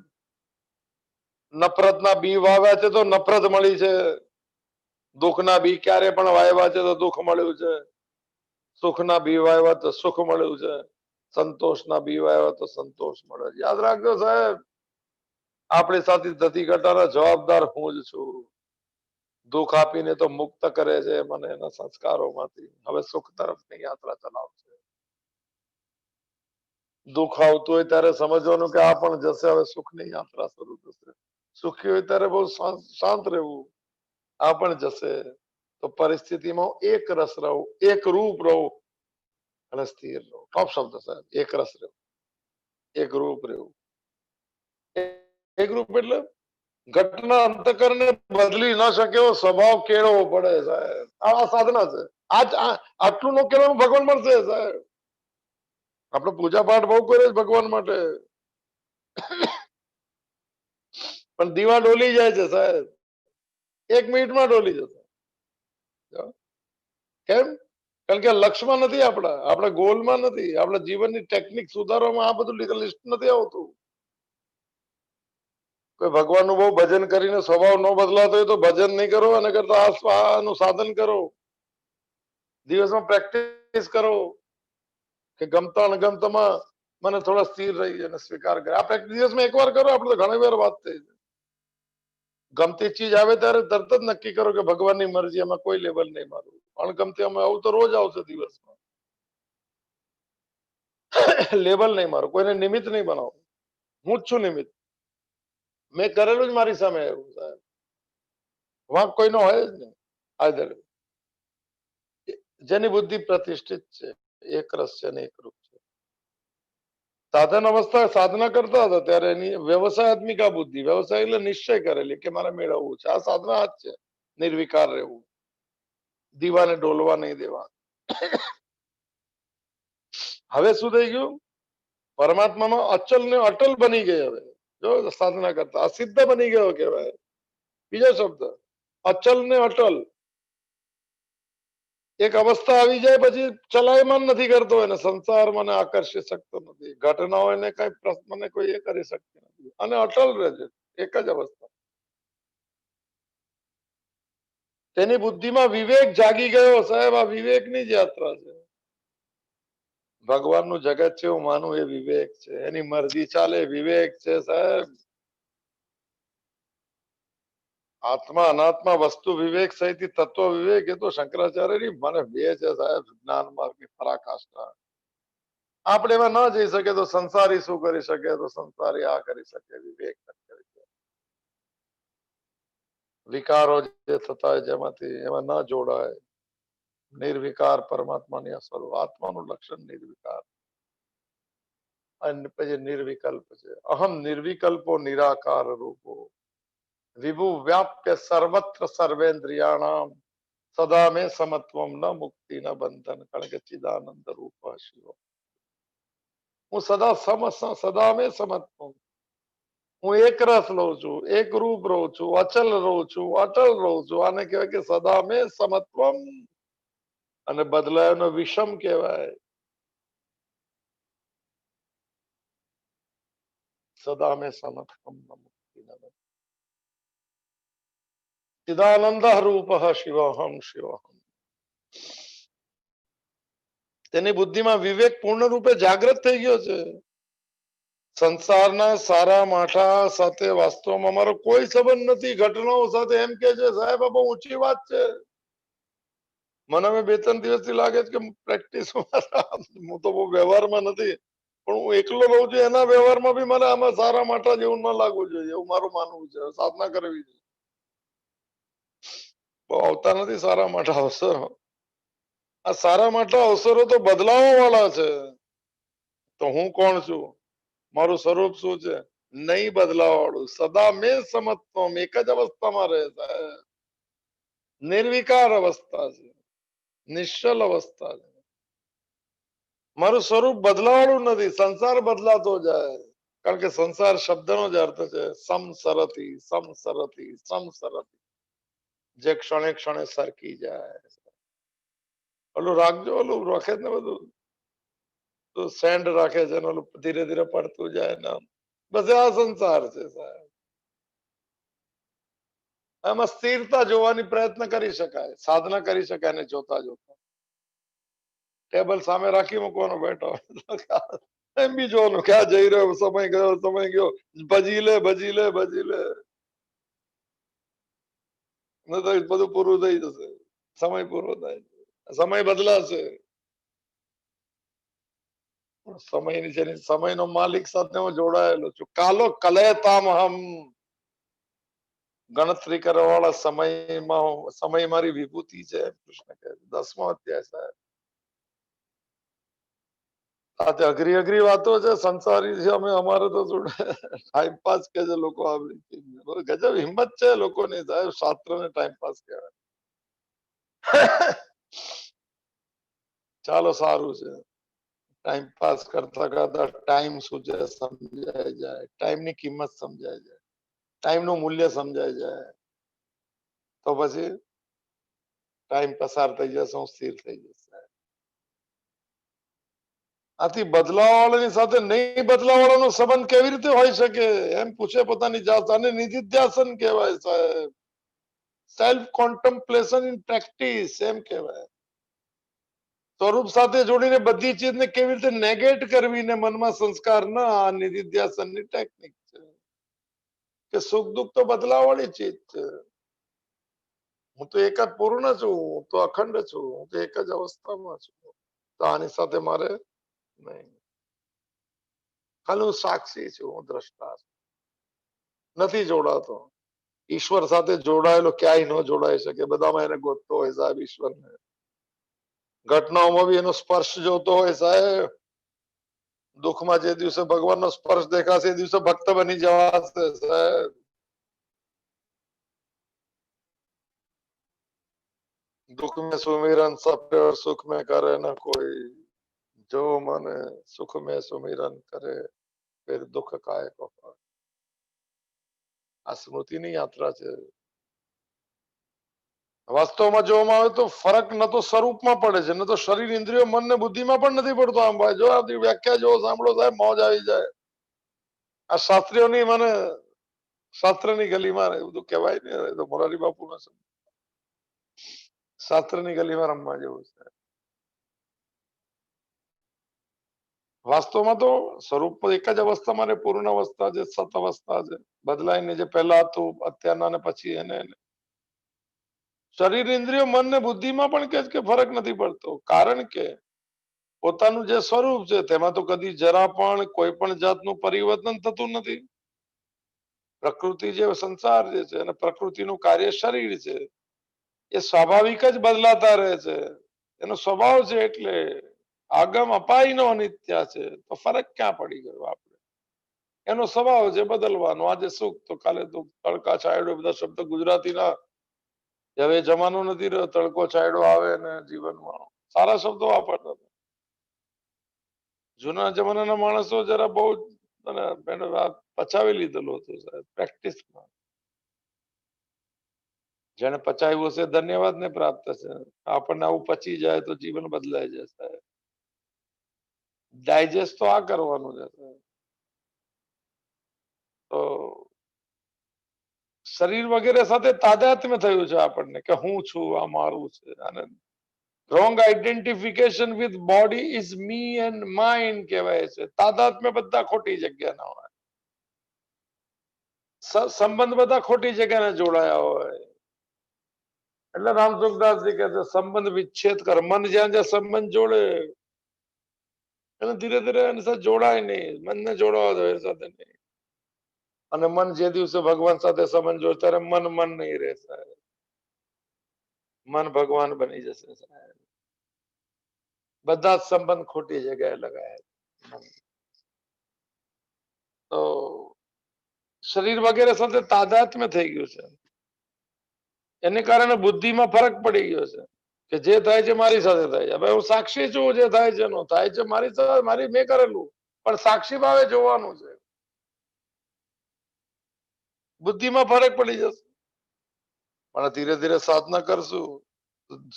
નફરતના બી વાવ્યા છે તો નફરત મળી છે. દુઃખના બી ક્યારે પણ વાવ્યા છે તો દુઃખ મળ્યું છે. સુખના બી વાવ્યા તો સુખ મળ્યું છે. સંતોષના બી વાવ્યા તો સંતોષ મળ્યો. યાદ રાખજો સાહેબ, આપણી સાથે ધતી ઘટાના જવાબદાર હું જ છું. દુઃખ આપીને તો મુક્ત કરે છે મને એના સંસ્કારોમાંથી. હવે સુખ તરફની યાત્રા ચલાવશે. દુઃખ આવતું હોય ત્યારે સમજવાનું કે આ પણ જશે. હવે સુખની યાત્રા શરૂ થશે. સુખી હોય ત્યારે બહુ શાંત રહેવું. આ પણ જશે. તો પરિસ્થિતિમાં એક રસ રહું, એક રૂપ રહું અને સ્થિર રહું. ટોપ શબ્દ સાહેબ, એક રસ રહેવું, એક રૂપ રહેવું. એક રૂપ એટલે ઘટના અંતકરણને બદલી ન શકે એવો સ્વભાવ કેળવવો પડે સાહેબ. આ સાધના છે. આટલું નો કેળવવું ભગવાન મળશે સાહેબ. આપણે પૂજા પાઠ બહુ કરીએ ભગવાન માટે, પણ દીવા ડોલી જાય છે સાહેબ. 1 મિનિટમાં ડોલી જશે. કેમ? કારણ કે લક્ષ્યમાં નથી. આપણા ગોલમાં નથી. આપણા જીવનની ટેકનિક સુધારવામાં આ બધું લિસ્ટ નથી આવતું. કોઈ ભગવાનનું બહુ ભજન કરીને સ્વભાવ ન બદલાતો હોય તો ભજન નહીં કરો. અને કરતા આનું સાધન કરો. દિવસમાં પ્રેક્ટિસ કરો કે ગમતા અણગમતામાં મને થોડા સ્થિર રહી અને સ્વીકાર કરે. આ પ્રેક્ટિસ દિવસમાં એકવાર કરો. આપણે તો ઘણી વાર વાત થઈ છે. ગમતી ચીજ આવે ત્યારે તરત જ નક્કી કરો કે ભગવાનની મરજી, એમાં કોઈ લેવલ નહીં મારું. અણગમતી અમે આવું તો રોજ આવશે દિવસમાં. લેબલ નહીં મારો, કોઈને નિમિત્ત નહીં બનાવો. હું જ છું નિમિત્ત. મેં કરેલું જ મારી સામે એવું સાહેબ. વાંક કોઈનો હોય જ નહીં. આદર જેની બુદ્ધિ પ્રતિષ્ઠિત છે, એક રસ છે ને એકરૂપ છે. સાધન અવસ્થા સાધના કરતા હતા ત્યારે એની વ્યવસાયાત્મિકા બુદ્ધિ, વ્યવસાય એટલે નિશ્ચય કરેલી કે મારે મેળવવું છે. આ સાધના જ છે, નિર્વિકાર રહેવું, દીવાને ડોલવા નહીં દેવા. હવે શું થઈ ગયું? પરમાત્મામાં અચલ ને અટલ બની ગઈ. હવે જો સાધના કરતા અસિદ્ધ બની ગયો કહેવાય. બીજો શબ્દ અચલ ને અટલ. એક અવસ્થા આવી જાય પછી ચલાયમાન નથી કરતો, એને સંસાર મને આકર્ષી શકતો નથી, ઘટનાઓ એને કઈ પ્રશ્ન કોઈ એ કરી શકતી નથી, અને અટલ રહે છે એક જ અવસ્થા. તેની બુદ્ધિમાં વિવેક જાગી ગયો સાહેબ. આ વિવેકની જ યાત્રા છે. ભગવાનનું જગત છે હું માનું એ વિવેક છે. એની મરજી ચાલે વિવેક છે સાહેબ. આત્મા અનાત્મા વસ્તુ વિવેક સહિત તત્વ વિવેક એ તો શંકરાચાર્યની મને બે છે સાહેબ. જ્ઞાન માર્ગની પરાકાષ્ઠા. આપણે એમાં ન જઈ શકે તો સંસારી શું કરી શકે? તો સંસારી આ કરી શકે, વિવેક નથી કરી શકે. વિકારો જે થતા હોય જેમાંથી એમાં ન જોડાય. નિર્વિકાર પરમાત્માની અસર, આત્માનું લક્ષણ નિર્વિકાર. અને પછી નિર્વિકલ્પ છે. અહમ નિર્વિકલ્પો નિરાકાર રૂપો વિભુ વ્યાપ્ય સર્વત્ર સર્વેન્દ્રિયાણામ સદા મેં સમત્વમ ન મુક્તિ ન બંધન. કારણ કે ચિદાનંદ રૂપ શિવ. હું સદા મેં સમત્વમ. હું એક રસ રહું છું, એક રૂપ રહું છું, અચલ રહું છું, અટલ રહું છું. આને કહેવાય કે સદા મેં સમત્વમ. અને બદલાયનો વિષમ કહેવાય. સદા મેં સમત્વમ ન મુક્તિ ન બંધન. ચિદાનંદ રૂપ શિવહમ શિવહમ. તેની બુદ્ધિમાં વિવેક પૂર્ણ રૂપે જાગૃત થઈ ગયો છે. સંસારના સારા માઠા સાથે વાસ્તવમાં અમારો કોઈ સંબંધ નથી. ઘટનાઓ સાથે એમ કે છે સાહેબ બહુ ઊંચી વાત છે. મને હવે 2-3 દિવસથી લાગે છે કે પ્રેક્ટિસ હું તો બહુ વ્યવહારમાં નથી, પણ હું એકલો રહું છું. એના વ્યવહારમાં બી મને આમાં સારા માઠા જેવું ન લાગવું જોઈએ એવું મારું માનવું છે. સાધના કરવી છે. બહુ આવતા નથી સારા માઠા અવસરો. આ સારા માઠા અવસરો તો બદલાવા વાળા છે. તો હું કોણ છું? મારું સ્વરૂપ શું છે? નહીં બદલાવા વાળું. સદા મેં સમત્વમ. એક જ અવસ્થામાં રહેતા. નિર્વિકાર અવસ્થા છે, નિશ્ચલ અવસ્થા છે. મારું સ્વરૂપ બદલાવાળું નથી. સંસાર બદલાતો જાય. કારણ કે સંસાર શબ્દનો જ અર્થ છે સમસરતી, સમસરતી, સમસરતી. જે ક્ષણે ક્ષણે સરકી જાય. ઓલું રાખજો, ઓલું રાખે ને બધું તો સેન્ડ રાખે છે, ઓલું ધીરે ધીરે પડતું જાય ને. બસ આ સંસાર છે સાહેબ. આમાં સ્થિરતા જોવાની પ્રયત્ન કરી શકાય, સાધના કરી શકાય ને જોતા જોતા. ટેબલ સામે રાખી મૂકવાનો બેઠો એમ બી જોવાનું ક્યાં જઈ રહ્યો, સમય ગયો, સમય ગયો. ભજી લે, ભજી લે, ભજી લે. બધું પૂરું થઈ જશે. સમય પૂરો થાય, સમય બદલાશે. સમયની જેની સમયનો માલિક સાથે હું જોડાયેલો છું. કાલો કલયતામ હમ. ગણતરી કરવા વાળા સમયમાં સમય મારી વિભૂતિ છે. કૃષ્ણ કહે 10મો અધ્યાય સાહેબ. આ અઘરી અઘરી વાતો છે. સંસારી છે અમે. અમારે તો ટાઈમ પાસ કે છે લોકો. ગજબ હિંમત છે લોકોની સાહેબ. શાસ્ત્ર ને ટાઈમ પાસ કહેવાય. ચાલો સારું છે. ટાઈમ પાસ કરતા કરતા ટાઈમ શું છે સમજાય જાય. ટાઈમ ની કિંમત સમજાય જાય. ટાઈમ નું મૂલ્ય સમજાય જાય તો પછી ટાઈમ પસાર થઈ જશે, હું સ્થિર થઈ જશે. આથી બદલાવાળાની સાથે નહીં બદલાવાળાનો સંબંધ કેવી રીતે હોઈ શકે એમ પૂછે પોતાની જાત. અને નિધિધ્યાસન કહેવાય સાહેબ. સેલ્ફ કોન્ટેમ્પ્લેશન ઇન પ્રેક્ટિસ એમ કહેવાય. સ્વરૂપ સાથે જોડીને બધી ચીજને કેવી રીતે નેગેટ કરવી ને મનમાં સંસ્કાર ના. આ નિધિધ્યાસનની ટેકનિક છે કે સુખ દુઃખ તો બદલાવાળી ચીજ છે. હું તો એક જ પૂર્ણ છું, હું તો અખંડ છું, હું તો એક જ અવસ્થામાં છું. તો આની સાથે મારે નહીં. ખાલી હું સાક્ષી છું, હું દ્રષ્ટા છું, નથી જોડાતો. ઈશ્વર સાથે જોડાયેલો ક્યાંય ન જોડાઈ શકે. બધામાં એને ગોતતો હોય સાહેબ ઈશ્વરને. ઘટનાઓમાં બી એનો સ્પર્શ જોતો હોય સાહેબ. દુઃખમાં જે દિવસે ભગવાનનો સ્પર્શ દેખાશે એ દિવસે ભક્ત બની જવાશે સાહેબ. दुख में सुमिरन सब पे और सुख में करे न कोई, जो मन सुख में सुमिरन करे फिर दुख काय को पाए. આ સ્મૃતિની યાત્રા છે. વાસ્તવમાં જોવામાં આવે તો ફરક ન તો સ્વરૂપમાં પડે છે, ન તો શરીર, ઇન્દ્રિયો, મન ને બુદ્ધિમાં પણ નથી પડતો. આમ ભાઈ જો આ વ્યાખ્યા જો સાંભળો સાહેબ, મોજ આવી જાય. આ શાસ્ત્રીઓની મને શાસ્ત્રની ગલીમાં એવું તો કહેવાય ને, એ તો મોરારી બાપુ ના શાસ્ત્રની ગલીમાં રમવા જેવું છે. વાસ્તવમાં તો સ્વરૂપ એક જ અવસ્થામાં ને પૂર્ણ અવસ્થા છે, સત અવસ્થા છે. બદલાય ને જે પહેલા હતું અત્યારના ને પછી એને શરીર, ઇન્દ્રિયો, મન ને બુદ્ધિમાં પણ કે ફરક નથી પડતો. કારણ કે પોતાનું જે સ્વરૂપ છે તેમાં તો કદી જરા પણ કોઈ પણ જાતનું પરિવર્તન થતું નથી. પ્રકૃતિ જે સંસાર જે છે અને પ્રકૃતિનું કાર્ય શરીર છે, એ સ્વાભાવિક જ બદલાતા રહે છે. એનો સ્વભાવ છે. એટલે આગમ અપાયનો અનિત્ય છે, તો ફરક ક્યાં પડી ગયો આપણે? એનો સ્વભાવ છે બદલવાનો. આજે સુખ તો કાલે દુઃખ, તડકા છાયડો, બધા શબ્દ ગુજરાતીના હવે જમાનો નથી રહ્યો. તડકો છાયડો આવે ને જીવનમાં સારા શબ્દો વાપરતા હતા. જૂના જમાનાના માણસો જરા બહુ પચાવી લીધેલું હતું સાહેબ પ્રેક્ટિસમાં. જેને પચાવ્યું હશે ધન્યવાદ ને પ્રાપ્ત છે. આપણને આવું પચી જાય તો જીવન બદલાઈ જશે. ડાયજેસ્ટ તો આ કરવાનું છે. તો શરીર વગેરે સાથે તાદાત્મ્ય થયું છે આપણને કે હું છું, આ મારું છે. અને wrong identification with body is me and mine કહેવાય છે. તાદાત્મ્ય બધા ખોટી જગ્યાના હોય. સંબંધ બધા ખોટી જગ્યાને જોડાયા હોય. એટલે રામ સુખદાસજી કહે છે સંબંધ વિચ્છેદ કર. મન જ્યાં જ્યાં સંબંધ જોડે એને ધીરે ધીરે એની સાથે જોડાય નહીં. મનને જોડવા દો એની સાથે નહીં. અને મન જે દિવસે ભગવાન સાથે સંબંધ જોડે ત્યારે મન મન નહીં રહેશે. મન ભગવાન બની જશે સાહેબ. બધા જ સંબંધ ખોટી જગ્યાએ લગાયા. તો શરીર વગેરે સાથે તાદાત્મ્ય થઈ ગયું છે. એને કારણે બુદ્ધિમાં ફરક પડી ગયો છે કે જે થાય છે મારી સાથે થાય છે. હવે હું સાક્ષી છું, જે થાય છે એનો થાય છે મારી સાથે, મારી મેં કરેલું, પણ સાક્ષી ભાવે જોવાનું છે. બુદ્ધિમાં ફરક પડી જશે. પણ ધીરે ધીરે સાધના કરશું,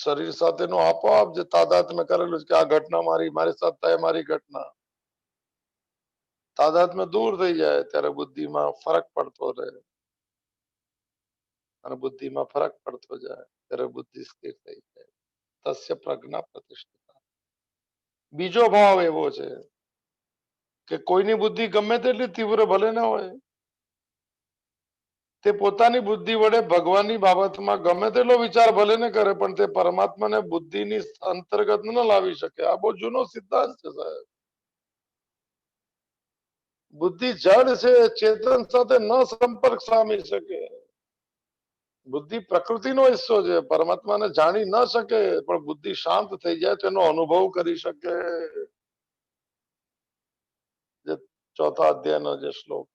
શરીર સાથેનું આપોઆપ જે તાદાત્મ્ય કરેલું છે કે આ ઘટના મારી સાથે થાય, મારી ઘટના, તાદાત્મ્ય દૂર થઈ જાય ત્યારે બુદ્ધિમાં ફરક પડતો રહે. અને બુદ્ધિમાં ફરક પડતો જાય ત્યારે બુદ્ધિ સ્થિર થઈ જાય. તસ્ય પ્રજ્ઞા પ્રતિષ્ઠિતા. બીજો ભાવ એવો છે કે કોઈની બુદ્ધિ ગમે તેટલી તીવ્ર ભલે ના હોય, તે પોતાની બુદ્ધિ વડે ભગવાનની બાબતમાં ગમે તેટલો વિચાર ભલે ને કરે, પણ તે પરમાત્માને બુદ્ધિની અંતર્ગત ન લાવી શકે. આ બહુ જૂનો સિદ્ધાંત છે સાહેબ. બુદ્ધિ જડ છે, ચેતન સાથે ન સંપર્ક સામી શકે. બુદ્ધિ પ્રકૃતિનો હિસ્સો છે. પરમાત્માને જાણી ન શકે, પણ બુદ્ધિ શાંત થઈ જાય તેનો અનુભવ કરી શકે. જે ચોથા અધ્યાયનો જે શ્લોક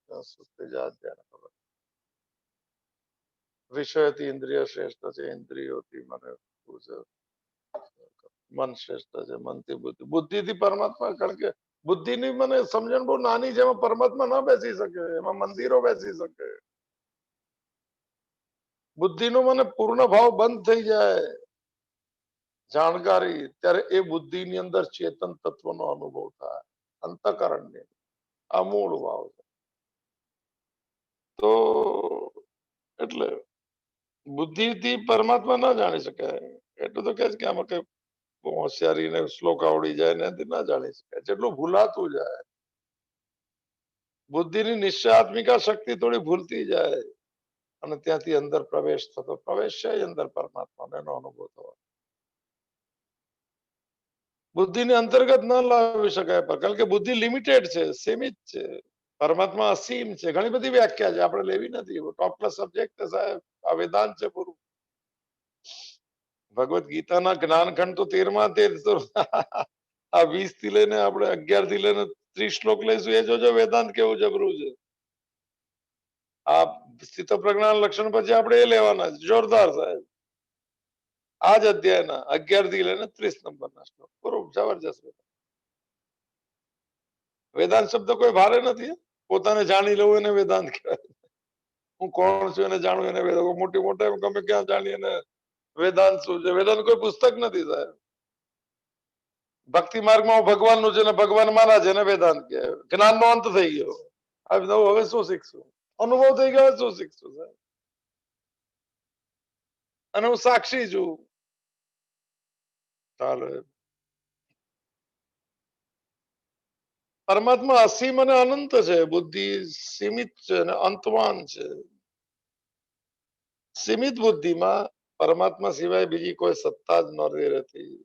વિષયથી ઇન્દ્રિય શ્રેષ્ઠ છે, ઇન્દ્રિયોથી મને મન શ્રેષ્ઠ છે, મનથી બુદ્ધિ, બુદ્ધિથી પરમાત્મા. કારણ કે બુદ્ધિની મને સમજણ બહુ નાની છે, એમાં પરમાત્મા ના બેસી શકે, એમાં મંદિરો બેસી શકે. બુદ્ધિનો મને પૂર્ણ ભાવ બંધ થઈ જાય જાણકારી, ત્યારે એ બુદ્ધિની અંદર ચેતન તત્વનો અનુભવ થાય. અંતઃકરણની આ મૂળ ભાવ છે. તો એટલે બુદ્ધિથી પરમાત્મા ના જાણી શકાય. એટલું તો કે છે કે આમાં કઈ હોશિયારીને શ્લોક આવડી જાય ને ના જાણી શકાય. જેટલું ભૂલાતું જાય, બુદ્ધિની નિશ્ચયાત્મિકા શક્તિ થોડી ભૂલતી જાય. અને ત્યાંથી અંદર પ્રવેશ થતો, પ્રવેશ છે અંદર પરમાત્માનો એનો અનુભવ થયો. બુદ્ધિને અંતર્ગત ન લાવી શકાય, કારણ કે બુદ્ધિ લિમિટેડ છે, સીમિત છે. પરમાત્મા અસીમ છે. ઘણી બધી વ્યાખ્યા છે, આપણે લેવી નથી. ટોપ ક્લાસ સબ્જેક્ટ છે સાહેબ, આ વેદાંત છે પૂરું. ભગવદ ગીતાના જ્ઞાનખંડ તો 13માં 13 આ 20 થી લઈને આપણે 11 થી લઈને 30 શ્લોક લઈશું. એ જોજો વેદાંત કેવું જબરું છે. આ સ્થિત પ્રજ્ઞાન લક્ષણ પછી આપણે એ લેવાના છે, જોરદાર સાહેબ. આ જ અધ્યાયના 11 થી લઈને 30 નંબરના શ્લોક પૂરું જબરજસ્ત. વેદાંત શબ્દ કોઈ ભારે નથી. પોતાને જાણી લેવું એને વેદાંત કહેવાય. હું કોણ છું એને જાણવું એને વેદાંત. મોટી મોટા ગમે ક્યાં જાણીએ ને વેદાંત શું છે? વેદાંત કોઈ પુસ્તક નથી સાહેબ. ભક્તિ માર્ગમાં ભગવાન નું છે ને ભગવાન માના છે ને વેદાંત કહેવાય. જ્ઞાનનો અંત થઈ ગયો. હવે શું શીખશું? અનુભવ થઈ ગયો, શું શીખશું સાહેબ? અને હું સાક્ષી છું. ચાલો, પરમાત્મા અસીમ અને અનંત છે. બુદ્ધિ સીમિત છે અને અંતવાન છે. સીમિત બુદ્ધિમાં પરમાત્મા સિવાય બીજી કોઈ સત્તા જ ન રહેતી.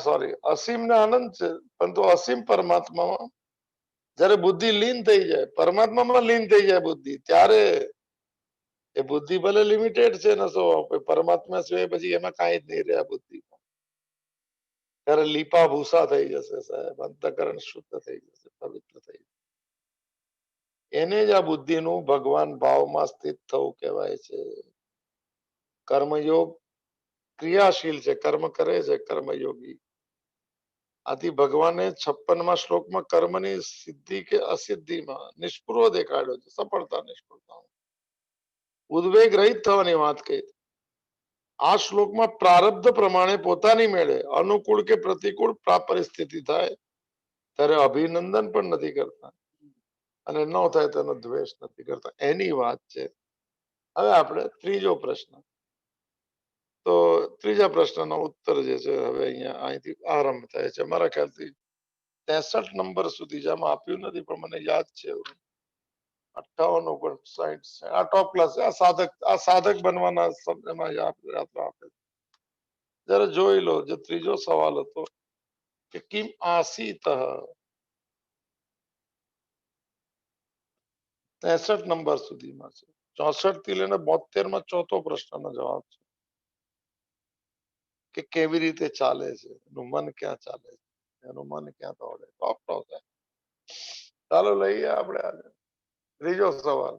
સોરી, અસીમ ને અનંત છે, પરંતુ અસીમ પરમાત્મામાં જયારે બુદ્ધિ લીન થઈ જાય, પરમાત્મામાં લીન થઈ જાય બુદ્ધિ, ત્યારે એ બુદ્ધિ ભલે લિમિટેડ છે ને, પરમાત્મા સિવાય પછી એમાં કાંઈ જ નહીં રહ્યા બુદ્ધિ. ત્યારે લીપા ભૂસા થઈ જશે સાહેબ. અંતકરણ શુદ્ધ થઈ જશે, પવિત્ર થઈ જશે. એને જ આ બુદ્ધિનું ભગવાન ભાવમાં સ્થિત થવું કહેવાય છે. કર્મયોગ ક્રિયાશીલ છે, કર્મ કરે છે કર્મયોગી. આથી ભગવાને 56મા શ્લોકમાં કર્મની સિદ્ધિ કે અસિદ્ધિમાં નિષ્પૃહ દેખાડ્યો છે. સફળતા નિષ્ફળતા ઉદ્વેગ રહિત થવાની વાત કહી. આ શ્લોકમાં પ્રારબ્ધ પ્રમાણે પોતાની મેળે અનુકૂળ કે પ્રતિકૂળ પરિસ્થિતિ થાય ત્યારે અભિનંદન પણ નથી કરતા અને ન થાય તેનો દ્વેષ નથી કરતા. એની વાત છે. હવે આપણે ત્રીજો પ્રશ્ન. તો ત્રીજા પ્રશ્નનો ઉત્તર જે છે હવે અહીંયા અહીંથી આરંભ થાય છે. મારા ખ્યાલથી 63 નંબર સુધી જેમાં આપ્યું નથી, પણ મને યાદ છે 58 59 આ ટોપ ક્લાસ. આ સાધક બનવાના એમાં યાત્રા આપે. જરા જોઈ લો. જે ત્રીજો સવાલ હતો કે કિમ આસીત, 63 નંબર સુધીમાં છે. 64 થી લઈને 72માં ચોથો પ્રશ્નનો જવાબ છે કે કેવી રીતે ચાલે છે, એનું મન ક્યાં ચાલે છે, એનું મન ક્યાં દોડે. ટોપ છે. ચાલો લઈએ આપણે આજે ત્રીજો સવાલ.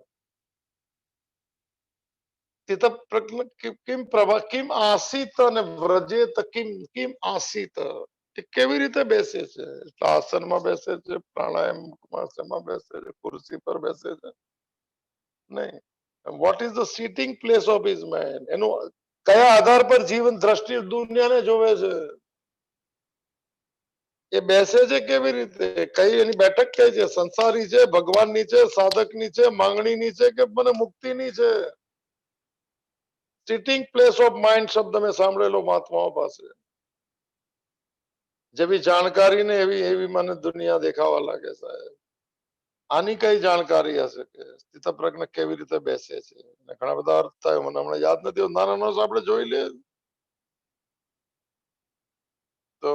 કિમ આસીત અને વ્રજેત કિમ આસીત. કેવી રીતે બેસે છે? આસનમાં બેસે છે, પ્રાણાયામમાં બેસે છે, ખુરશી પર બેસે છે? નહીં. What is the sitting place of his mind? એનું કયા આધાર પર જીવન દ્રષ્ટિ દુનિયાને જોવે છે? એ બેસે છે કેવી રીતે? કઈ એની બેઠક કઈ છે? સંસારી છે, ભગવાનની છે, સાધકની છે, માંગણીની છે કે મને મુક્તિની છે? સિટિંગ પ્લેસ ઓફ માઇન્ડ શબ્દ મેં સાંભળેલો મહાત્માઓ પાસે. જેવી જાણકારી ને એવી એવી મને દુનિયા દેખાવા લાગે સાહેબ. આની કઈ જાણકારી હશે કે સ્થિત પ્રજ્ઞ કેવી રીતે બેસે છે? ઘણા બધા અર્થ થાય, મને હમણાં યાદ નથી. નાના નાના આપણે જોઈ લે. તો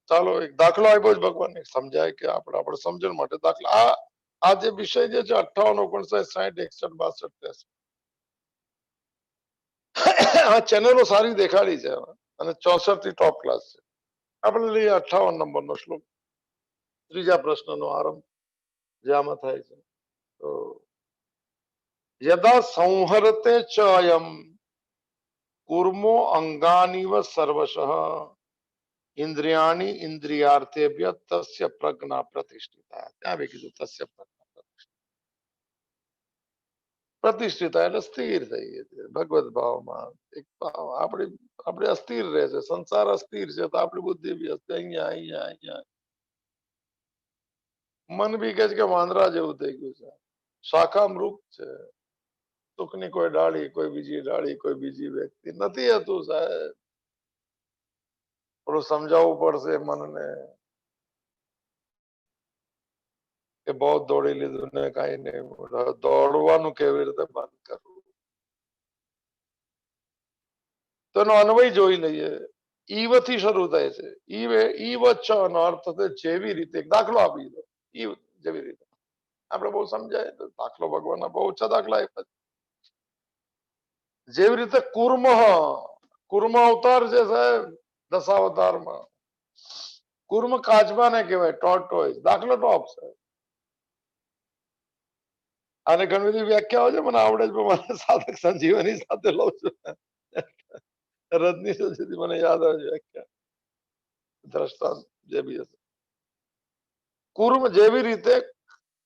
ચાલો એક દાખલો આપ્યો છે ભગવાન, સમજાય કે આપણે સમજણ માટે દાખલા. આ જે વિષય જે છે 58 59 60 61 62 63 આ ચેનલો સારી દેખાડી છે અને 64 થી ટોપ ક્લાસ છે. આપણે લઈએ 58 નંબરનો શ્લોક. ત્રીજા પ્રશ્નનો આરંભ જેમાં થાય છે. તો યદા સંહરતે ચ અયમ કુર્મો અંગાનિવ સર્વશઃ ઇન્દ્રિયાણી ઇન્દ્રિયાર્થેભ્ય તસ્ય પ્રજ્ઞા પ્રતિષ્ઠિતા. ત્યાં બી કીધું તસ્ય પ્રજ્ઞા પ્રતિષ્ઠિતા એટલે સ્થિર થઈ છે ભગવત ભાવમાં. એક ભાવ આપણે અસ્થિર રહે છે. સંસાર અસ્થિર છે તો આપણી બુદ્ધિ બી અસ્થિર. અહીંયા મન બી કે છે કે વાંદરા જેવું થઈ ગયું છે. શાખા મૃગ છે. સુખની કોઈ ડાળી, કોઈ બીજી ડાળી, કોઈ બીજી વ્યક્તિ નથી હતું સાહેબ. થોડું સમજાવવું પડશે મનને. કે બહુ દોડી લીધું ને કઈ નહીં મળ્યું, દોડવાનું કેવી રીતે બંધ કરવું, તો એનો અન્વય જોઈ લઈએ. ઈવ થી શરૂ થાય છે. ઈવ છ નો અર્થ છે જેવી રીતે. દાખલો આપી દો, ઈવ જેવી રીતે. આપણે બહુ સમજાય તો દાખલો ભગવાનના બહુ ઓછા દાખલા આપ્યા. જેવી રીતે કુર્મ, કુર્મ અવતાર છે સાહેબ દશાવતારમાં. કુર્મ કાચબાને કહેવાય, ટોર્ટોઇઝ. દાખલો તો આપશે. આને ઘણી બધી વ્યાખ્યાઓ છે, મને આવડે છે, મને સાધક સંજીવની સાથે લઉં છું. રજની સુધી મને યાદ આવે છે વ્યાખ્યા, દ્રષ્ટાંત જે બી હશે. કુર્મ જેવી રીતે,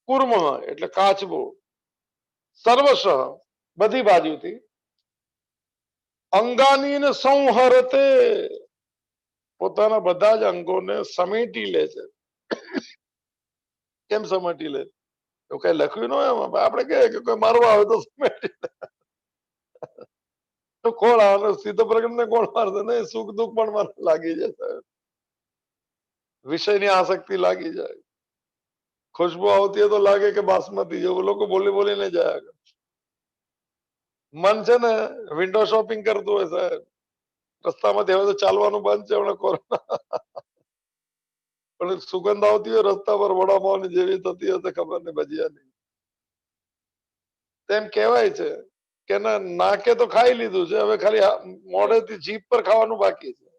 કુર્મ એટલે કાચબો, સર્વશ બધી બાજુથી, અંગાની ને સંહરતે પોતાના બધા જ અંગોને સમેટી લે છે. કેમ સમેટી લે? એવું કઈ લખ્યું ન હોય એમાં. આપણે કહે કે કોઈ મારવા આવે તો સમેટી લે. તો કોણ આવે? સીધો પ્રગટ ને કોણ મારશે? નહીં, સુખ દુઃખ પણ મને લાગી જશે, વિષયની આસક્તિ લાગી જાય. ખુશ્બુ આવતી હોય તો લાગે કે બાસમતી જેવું, લોકો બોલી બોલીને જાય. મન છે ને વિન્ડો શોપિંગ કરતું હોય સાહેબ. રસ્તામાંથી હવે તો ચાલવાનું બંધ છે હમણાં કોરોના, પણ સુગંધ આવતી હોય રસ્તા પર વડાપાવની જેવી થતી હશે, ખબર નહીં, ભજીયાની. તેમ કહેવાય છે કે ના, નાકે તો ખાઈ લીધું છે, હવે ખાલી મોઢેથી જીભ પર ખાવાનું બાકી છે.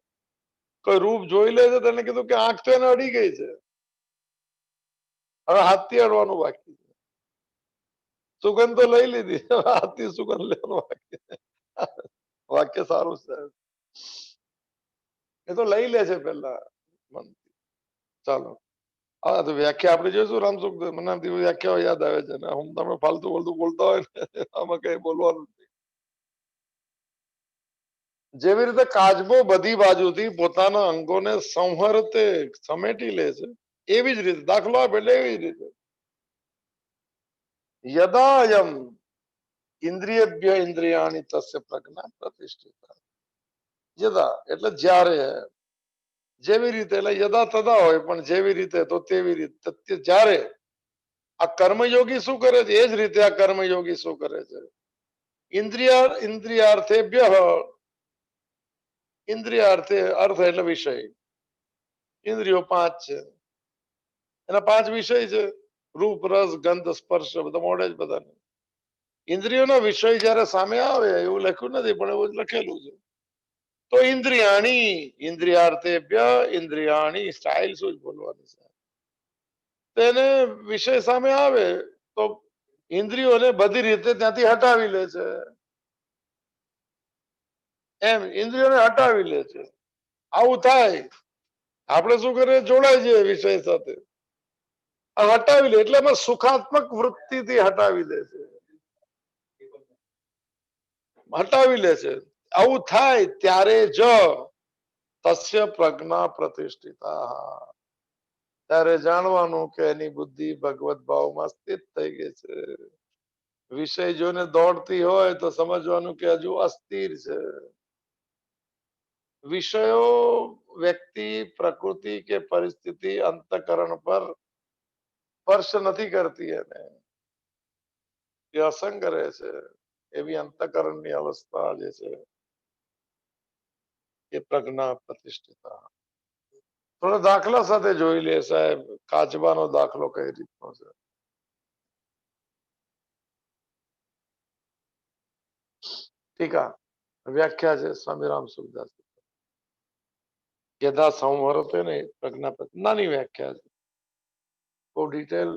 કોઈ રૂપ જોઈ લે છે, તેને કીધું કે આંખ તો એને અડી ગઈ છે, હવે હાથથી અડવાનું બાકી છે. સુગંધ તો લઈ લીધી, હવે હાથથી સુગંધ લેવાનું બાકી છે. વાક્ય સારું છે, એ તો લઈ લે છે પેલા મનથી. ચાલો, હા, તો વ્યાખ્યા આપણે જોઈશું. રામસુખ મને વ્યાખ્યાઓ યાદ આવે છે ને, હું તમે ફાલતુ બોલતા હોય ને આમાં કઈ બોલવાનું. જેવી રીતે કાચબો બધી બાજુથી પોતાના અંગોને સંહરતે સમેટી લે છે, એવી જ રીતે દાખલો આપે એટલે એવી જ રીતે યદાયમ ઇન્દ્રિયભ્ય ઇન્દ્રિયાણી તસ્ય પ્રજ્ઞા પ્રતિષ્ઠિતા. યદા એટલે જ્યારે, જેવી રીતે એટલે યદા તદા હોય, પણ જેવી રીતે તો તેવી રીતે. જ્યારે આ કર્મયોગી શું કરે છે, એ જ રીતે આ કર્મયોગી શું કરે છે. ઇન્દ્રિયાર્થેભ્ય, ઇન્દ્રિયાર્થે અર્થ એટલે વિષય. ઇન્દ્રિયો 5 છે, એના 5 વિષય છે. રૂપ, રસ, ગંધ, સ્પર્શ, બધા મોડે જ બધાને. ઇન્દ્રિયોનો વિષય જયારે સામે આવે, એવું લખ્યું નથી પણ એવું લખેલું છે. તો ઇન્દ્રિયાણી, ઇન્દ્રિયાર્થેભ્ય ઇન્દ્રિયાણી, સ્ટાઇલ શું જ બોલવાની છે. તેને વિષય સામે આવે તો ઇન્દ્રિયોને બધી રીતે ત્યાંથી હટાવી લે છે. એમ ઇન્દ્રિયોને હટાવી લે છે. આવું થાય, આપણે શું કરીએ? જોડાઈ જઈએ વિષય સાથે, હટાવી લે એટલે એમાં સુખાત્મક વૃત્તિથી હટાવી લે છે, હટાવી લે છે. આવું થાય ત્યારે જ તસ્ય પ્રજ્ઞા પ્રતિષ્ઠિતા, ત્યારે જાણવાનું કે એની બુદ્ધિ ભગવત ભાવમાં સ્થિત થઈ ગઈ છે. વિષય જોઈને દોડતી હોય તો સમજવાનું કે હજુ અસ્થિર છે. વિષયો વ્યક્તિ, પ્રકૃતિ કે પરિસ્થિતિ અંતકરણ પર સ્પર્શ નથી કરતી, એને એ અસંગ રહે છે. એવી અંતકરણની અવસ્થા જે છે એ પ્રજ્ઞા પ્રતિષ્ઠિતા. થોડો દાખલા સાથે જોઈ લે સાહેબ, કાચબાનો દાખલો કઈ રીતનો છે. ટીકા વ્યાખ્યા છે સ્વામીરામ સુખદાસ. યથા સંવર્તે ને પ્રજ્ઞા, નાની વ્યાખ્યા છે, બહુ ડિટેલ.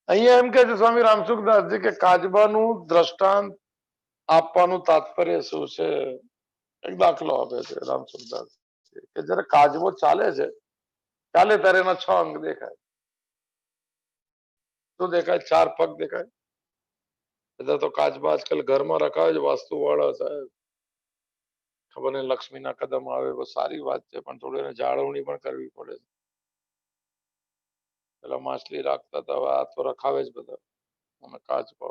અહીંયા એમ કે છે સ્વામી રામસુખદાસજી કે કાચબાનું દ્રષ્ટાંત આપવાનું તાત્પર્ય શું છે? એક દાખલો આપે છે રામસુખદાસ કે જયારે કાચબો ચાલે છે, ચાલે ત્યારે એના 6 અંગ દેખાય. શું દેખાય? 4 પગ દેખાય. બધા તો કાચબા આજકાલ ઘરમાં રખાવે છે વાસ્તુ વાળા સાહેબ. ખબર નહીં લક્ષ્મીના કદમ આવે, બહુ સારી વાત છે, પણ થોડી એને જાળવણી પણ કરવી પડે છે. પેલા માછલી રાખતા હતા, હવે આ તો રખાવે જ બધા. અને કાચબો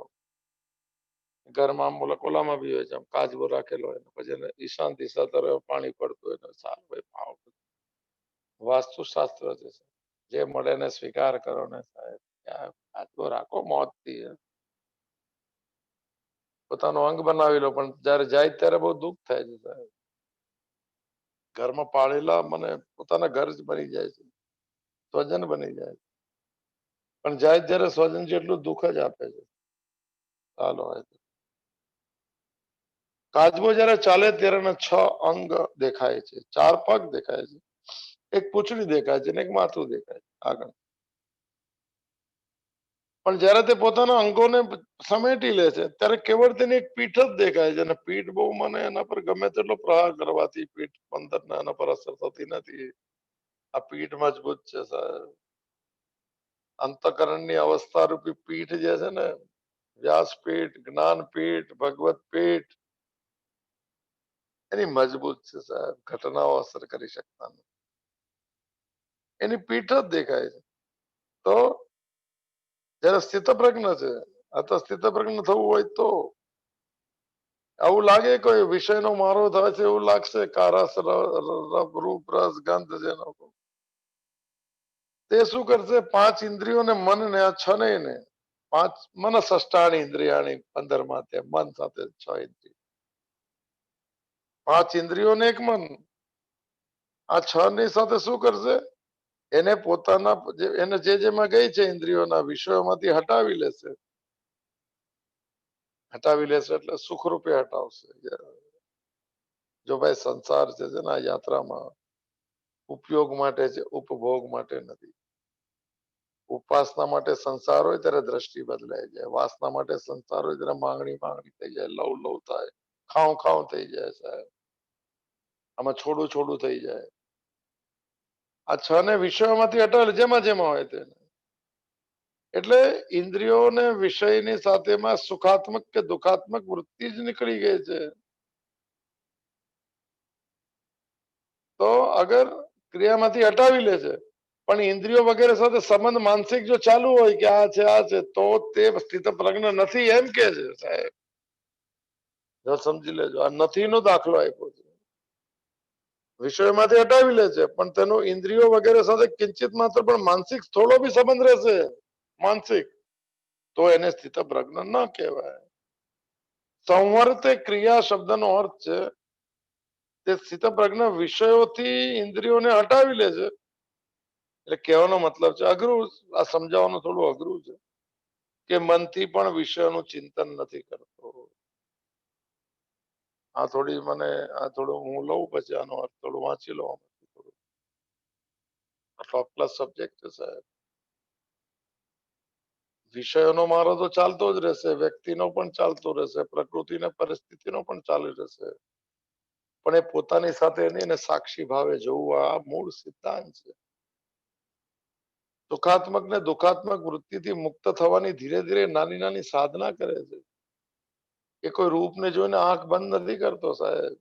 ઘરમાં આમ ઓલામાં બી હોય છે, આમ કાચબો રાખેલો હોય, પછી એને ઈશાન દિશા તરફ પાણી પડતું હોય, સારું ભાઈ ભાવ. વાસ્તુશાસ્ત્ર છે, જે મળે ને સ્વીકાર કરો ને સાહેબ, આટલું રાખો મોતથી. પોતાનો અંગ બનાવી લો, પણ જયારે જાય ત્યારે બહુ દુઃખ થાય છે સાહેબ. ઘરમાં પાળેલા મને પોતાના ઘર જ બની જાય છે, સ્વજન બની જાય છે, પણ જાય ત્યારે સ્વજન જેટલું દુઃખ જ આપે છે. ચાલો, કાચબો જયારે ચાલે ત્યારે 6 અંગ દેખાય છે, 4 પગ દેખાય છે, એક પૂંછડી દેખાય છે, એક માથું દેખાય છે આગળ. પણ જયારે તે પોતાના અંગોને સમેટી લે છે ત્યારે કેવળ તેની એક પીઠ જ દેખાય છે, અને પીઠ બહુ મને એના પર ગમે તેટલો પ્રહાર કરવાથી પીઠ અંદરના એના પર અસર થતી નથી. આ પીઠ મજબૂત છે સાહેબ. અંતકરણની અવસ્થા રૂપી પીઠ જે છે ને, વ્યાસપીઠ, જ્ઞાનપીઠ, ભગવત પીઠ, એની મજબૂત છે સાહેબ. ઘટનાઓ અસર કરી શકતા નથી, એની પીઠ જ દેખાય છે. તો જયારે સ્થિતપ્રજ્ઞ છે, આ તો સ્થિતપ્રજ્ઞ થવું હોય તો આવું લાગે કોઈ વિષયનો મારો થાય છે એવું લાગશે, કારસ, રૂપ, રસ, ગંધ જેનો, તે શું કરશે? 5 ઇન્દ્રિયોને, મનને, આ 6 ને 5 મન ષષ્ટાણી ઇન્દ્રિયાણી 15 માં મન સાથે 6 ઇન્દ્રિય, 5 ઇન્દ્રિયોને એક મન, આ 6 ની સાથે શું કરશે? એને પોતાના એને જે જેમાં ગઈ છે ઇન્દ્રિયોના વિષયોમાંથી હટાવી લેશે. હટાવી લેશે એટલે સુખરૂપે હટાવશે. જો ભાઈ સંસાર છે ને, આ યાત્રામાં ઉપયોગ માટે છે, ઉપભોગ માટે નથી. ઉપાસના માટે સંસાર હોય ત્યારે દ્રષ્ટિ બદલાઈ જાય, વાસના માટે સંસાર હોય ત્યારે માંગણી થઈ જાય, લવ લવ થાય, ખાવ થઈ જાય સાહેબ. આમાં છોડું છોડું થઈ જાય. આ 6 ને વિષયોમાંથી હટાવે જેમાં જેમાં હોય તેને. એટલે ઇન્દ્રિયોને વિષયની સાથેમાં સુખાત્મક કે દુખાત્મક વૃત્તિ જ નીકળી ગઈ છે. તો અગર ક્રિયામાંથી હટાવી લે છે, પણ ઇન્દ્રિયો વગેરે સાથે સંબંધ માનસિક જો ચાલુ હોય કે આ છે તો તે સ્થિત પ્રજ્ઞ નથી એમ કે છે સાહેબ. જો સમજી લેજો, આ નથી નો દાખલો આપ્યો છે. વિષયમાંથી હટાવી લે છે, પણ તેનો ઇન્દ્રિયો વગેરે સાથે કિંચિત માત્ર પણ માનસિક થોડો બી સંબંધ રહેશે, માનસિક, તો એને સ્થિત પ્રજ્ઞ ન કહેવાય. સંવર્તે ક્રિયા શબ્દનો અર્થ છે તે સ્થિત પ્રજ્ઞ વિષયોથી ઇન્દ્રિયોને હટાવી લે છે. એટલે કહેવાનો મતલબ છે, અઘરું આ સમજાવવાનું થોડું અઘરું છે, કે મનથી પણ વિષયનું ચિંતન નથી કરતો. આ થોડી મને આ થોડું હું લઉં, પછી આનો અર્થ થોડું વાંચી લઉં. ટોપ ક્લાસ સબ્જેક્ટ છે સાહેબ. વિષયોનો મારો તો ચાલતો જ રહેશે, વ્યક્તિનો પણ ચાલતો રહેશે, પ્રકૃતિને પરિસ્થિતિનો પણ ચાલુ રહેશે, પણ એ પોતાની સાથે એને સાક્ષી ભાવે જોવું, આ મૂળ સિદ્ધાંત છે. સુખાત્મક ને દુખાત્મક વૃત્તિથી મુક્ત થવાની ધીરે ધીરે નાની નાની સાધના કરે છે. એ કોઈ રૂપને જોઈને આંખ બંધ નથી કરતો સાહેબ.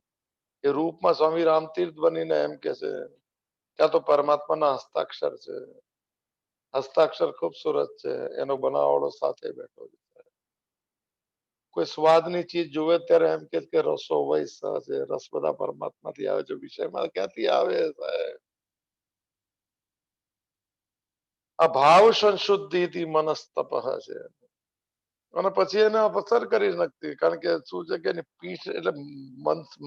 એ રૂપમાં સ્વામી રામતીર્થ બનીને એમ કે છે ત્યાં તો પરમાત્માના હસ્તાક્ષર છે. હસ્તાક્ષર ખૂબસૂરત છે, એનો બનાવડો સાથે બેઠો છે. કોઈ સ્વાદની ચીજ જોવે ત્યારે એમ કે રસો વૈસ છે, રસ બધા પરમાત્માથી આવે છે, વિષયમાં ક્યાંથી આવે સાહેબ? આ ભાવ સંશુદ્ધિથી મનસ્તપ છે, અને પછી એને અસર કરી નથી, કારણ કે શું છે કે એની પીઠ એટલે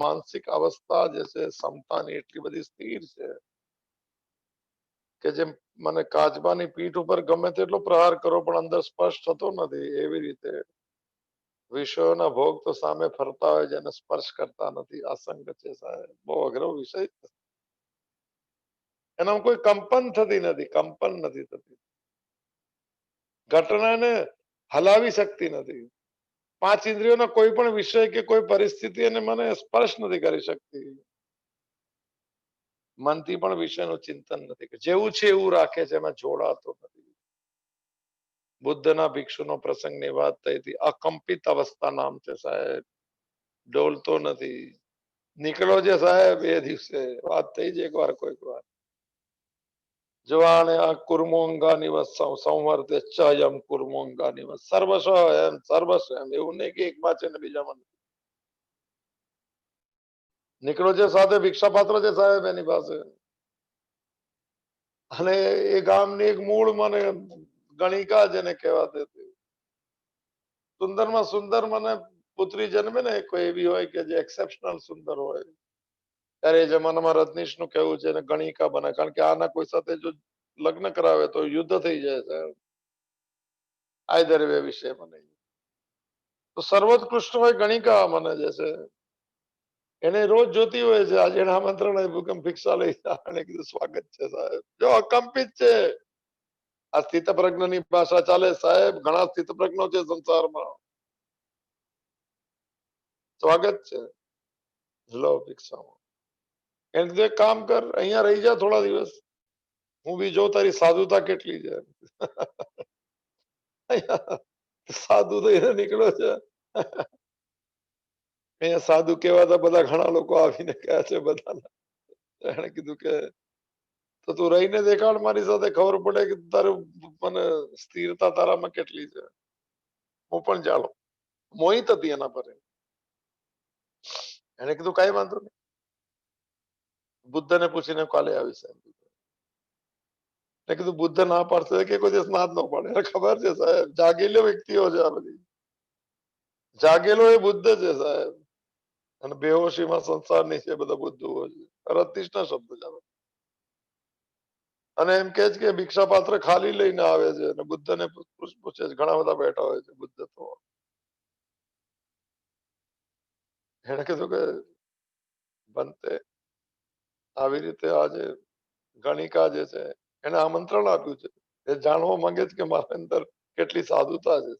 માનસિક અવસ્થા જે છે ક્ષમતાની એટલી બધી સ્થિર છે કે જેમ મને કાચબાની પીઠ ઉપર ગમે તેટલો પ્રહાર કરો પણ અંદર સ્પર્શ થતો નથી, એવી રીતે વિષયોના ભોગ તો સામે ફરતા હોય જેને સ્પર્શ કરતા નથી, અસંગ છે સાહેબ. બહુ અઘરો વિષય. એનામાં કોઈ કંપન થતી નથી, કંપન નથી થતી, ઘટનાને હલાવી શકતી નથી. 5 ઇન્દ્રિયોના કોઈ પણ વિષય કે કોઈ પરિસ્થિતિ એને મને સ્પર્શ નથી કરી શકતી. મનથી પણ વિષયનું ચિંતન નથી, જેવું છે એવું રાખે છે, એમાં જોડાતો નથી. બુદ્ધના ભિક્ષુનો પ્રસંગની વાત થઈ હતી, અકંપિત અવસ્થા નામ છે સાહેબ, ડોલતો નથી. નીકળો છે સાહેબ, એ દિવસે વાત થઈ છે એકવાર કોઈક વાર. જવાને આ કુર્મોંગા નિવસ સંવર્તે ચયમ કુર્મોંગા નિવસ સર્વસ્વ એમ સર્વસ્વ એમ, એવું નહીં કે એક માં છે ને બીજામાં. નીકળો છે સાથે ભિક્ષા પાત્ર છે સાહેબ એની પાસે. અને એ ગામની એક મૂળ મને ગણિકા જેને કહેવાતી હતી. સુંદરમાં સુંદર મને પુત્રી જન્મે ને કોઈ એવી હોય કે જે એક્સેપ્શનલ સુંદર હોય, ત્યારે એ જમાનામાં રજનીશનું કહેવું છે એને ગણિકા બને, કારણ કે આના કોઈ સાથે જો લગ્ન કરાવે તો યુદ્ધ થઈ જાય છે. આઈધર વે વિષય મને તો સર્વોત્કૃષ્ટ હોય ગણિકા મને જે છે એને રોજ જોતી હોય છે. આજે એને આમંત્રણ આપ્યું કે ભિક્ષા લઈ જા. એને કીધું સ્વાગત છે સાહેબ. જો અકમ્પિત છે. આ સ્થિતપ્રજ્ઞની ભાષા ચાલે સાહેબ. ઘણા સ્થિતપ્રજ્ઞો છે સંસારમાં. સ્વાગત છે. લો ભિક્ષામાં. એને કીધું એક કામ કર, અહીંયા રહી જા થોડા દિવસ, હું બી જો તારી સાધુતા કેટલી છે. સાધુ તો એને નીકળ્યો છે. અહીંયા સાધુ કહેવાતા બધા ઘણા લોકો આવીને કહ્યા છે બધાને. એને કીધું કે તો તું રહીને દેખાડ મારી સાથે, ખબર પડે કે તારું મને સ્થિરતા તારામાં કેટલી છે. હું પણ ચાલો મોહિત હતી એના પર. એને કીધું કઈ વાંધો નહીં, બુદ્ધને પૂછીને કાલે આવીશ. મેં કીધું બુદ્ધ ના પાડશે કે કોઈ દિવસ ના જ ન પાડે. એને ખબર છે સાહેબ, જાગેલો વ્યક્તિઓ છે આ બધી. જાગેલો એ બુદ્ધ છે સાહેબ. અને બેહોશીમાં સંસારની છે બધા બુદ્ધુઓ છે. રતીશના શબ્દ છે. અને એમ કે છે કે ભિક્ષા પાત્ર ખાલી લઈને આવે છે અને બુદ્ધને પૂછે છે. ઘણા બધા બેઠા હોય છે બુદ્ધ તો. એને કીધું કે બનતે આવી રીતે આજે ગણિકા જે છે એને આમંત્રણ આપ્યું છે. એ જાણવા માંગે છે કે મારા અંદર કેટલી સાધુતા છે.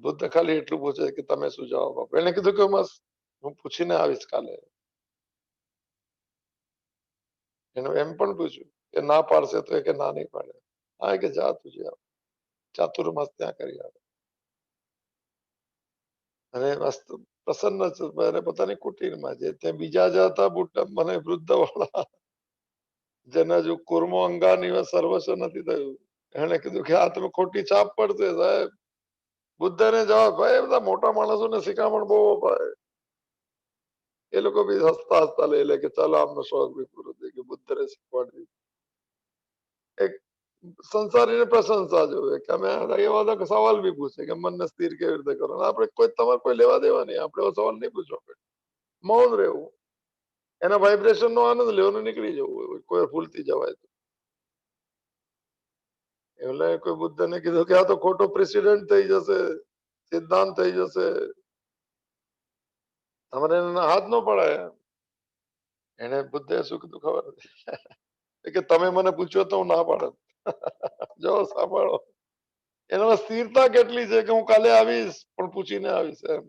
બુદ્ધ ખાલી એટલું પૂછે કે તમે શું જવાબ આપો. એને કીધું કે મસ્ત હું પૂછીને આવીશ કાલે. એને એમ પણ પૂછ્યું કે ના પાડશે તો એ કે ના નહીં પાડે. હા કે જા તું જા, ચાતુર્માસ ત્યાં કરી આવે. અને મસ્ત પ્રસન્ન છે પોતાની કુટીરમાં છે. ત્યાં બીજા જ હતા મને વૃદ્ધ વાળા, જેના જો કુર્મો અંગાની સર્વસ્વ નથી થયું. એને કીધું કે આ તમે ખોટી છાપ પડશે સાહેબ. બુદ્ધને જવાબ, ભાઈ બધા મોટા માણસોને શિખામણ બહુ અપાય. એ લોકો બી હસતા હસતા લઈ લે કે ચાલો આમનો શોખ બી પૂરો થઈ ગયો. બુદ્ધને શીખવાડી એક સંસારીને પ્રશંસા જોવે કે અમે એવા બધા સવાલ બી પૂછે કે મનને સ્થિર કેવી રીતે કરો. આપણે કોઈ તમારે કોઈ લેવા દેવા નહીં. આપણે એવો સવાલ નહીં પૂછવો. મૌન રહેવું, એના વાઇબ્રેશન નો આનંદ લેવાનો, નીકળી જવું. કોઈ ભૂલથી જવાય તો. એટલે કોઈ બુદ્ધને કીધું કે આ તો ખોટો પ્રેસિડેન્ટ થઈ જશે, સિદ્ધાંત થઈ જશે, તમારે હાથ ન પડાય. એને બુદ્ધે શું કીધું ખબર નથી કે તમે મને પૂછ્યો તો હું ના પાડત. જો સાંભળો, એનામાં સ્થિરતા કેટલી છે કે હું કાલે આવીશ પણ પૂછીને આવીશ. એમ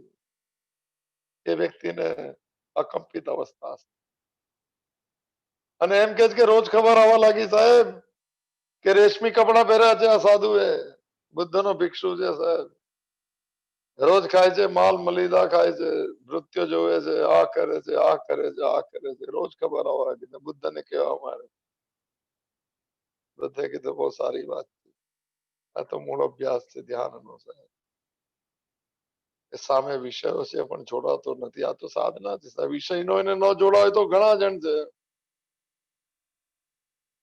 એ વ્યક્તિને અકંપિત અવસ્થા. અને એમ કે છે કે રોજ ખબર આવવા લાગી સાહેબ કે રેશમી કપડા પહેર્યા છે આ સાધુએ. બુદ્ધનો ભિક્ષુ છે સાહેબ. રોજ ખાય છે માલ મલિદા, ખાય છે, નૃત્ય જોવે છે, આ કરે છે, આ કરે છે, આ કરે છે. રોજ ખબર આવવા લાગી. બુદ્ધને કહેવા માંડે. બુદ્ધે કીધું બહુ સારી વાત છે. આ તો મૂળ અભ્યાસ છે ધ્યાનનો. સામે વિષયો છે પણ જોડાતો નથી. આ તો સાધના છે. વિષયનો એને ન જોડાય તો ઘણા જણ છે.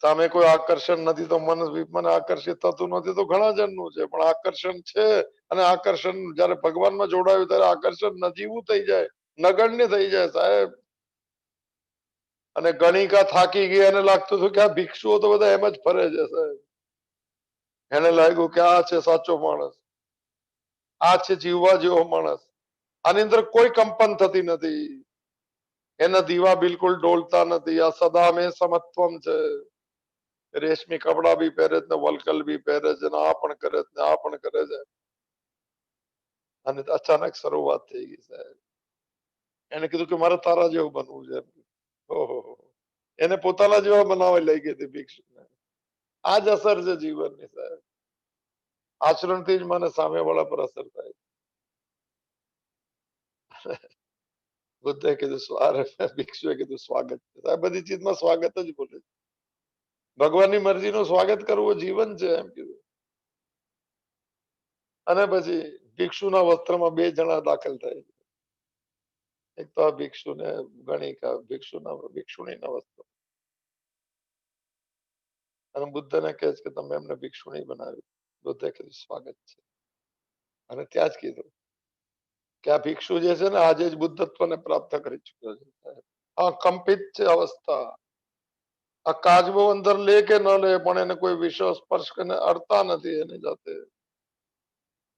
સામે કોઈ આકર્ષણ નથી તો મને આકર્ષિત થતું નથી તો ઘણા જણનું છે. પણ આકર્ષણ છે અને આકર્ષણ જયારે ભગવાનમાં જોડાયું ત્યારે આકર્ષણ નજીવું થઈ જાય, નગણ્ય થઈ જાય સાહેબ. અને ગણિકા થાકી ગઈ, એને લાગતું હતું કે આ ભિક્ષુઓ તો બધા એમ જ ફરે છે સાહેબ. એને લાગ્યું કે આ છે સાચો માણસ, આ છે જીવવા જેવો માણસ. આની અંદર કોઈ કંપન થતી નથી. એના દીવા બિલકુલ ડોલતા નથી. આ સદા મેં સમત્વમ છે. રેશમી કપડા બી પહેરે છે, વલકલ બી પહેરે છે, આ પણ કરે છે, આ પણ કરે છે. અને અચાનક શરૂઆત થઈ ગઈ સાહેબ. એને કીધું કે મારે તારા જેવું બનવું છે. ઓહો, એને પોતાના જેવા બનાવવા લઈ ગઈ હતી ભિક્ષુને. આ જ અસર છે જીવનની સાહેબ. આચરણથી જ મને સામેવાળા પર અસર થાય. બુદ્ધે કીધું ભિક્ષુએ કીધું સ્વાગત છે. આ બધી ચીજમાં સ્વાગત જ બોલે છે. ભગવાનની મરજીનું સ્વાગત કરવું જીવન છે એમ કીધું. અને પછી ભિક્ષુના વસ્ત્રમાં બે જણા દાખલ થાય. એક તો આ ભિક્ષુને ગણિકા, ભિક્ષુણીના વસ્ત્ર. અને બુદ્ધને કહે છે કે તમે એમને ભિક્ષુણી બનાવી. બુદ્ધે કીધું સ્વાગત છે, અને ત્યાં જ કીધું કે આ ભિક્ષુ જે છે ને આજે જ બુદ્ધત્વને પ્રાપ્ત કરી ચુક્યો છે. આ કંપિત છે અવસ્થા. આ કાચબો અંદર લે કે ન લે પણ એને કોઈ વિષય સ્પર્શ કરીને અડતા નથી એની જાતે.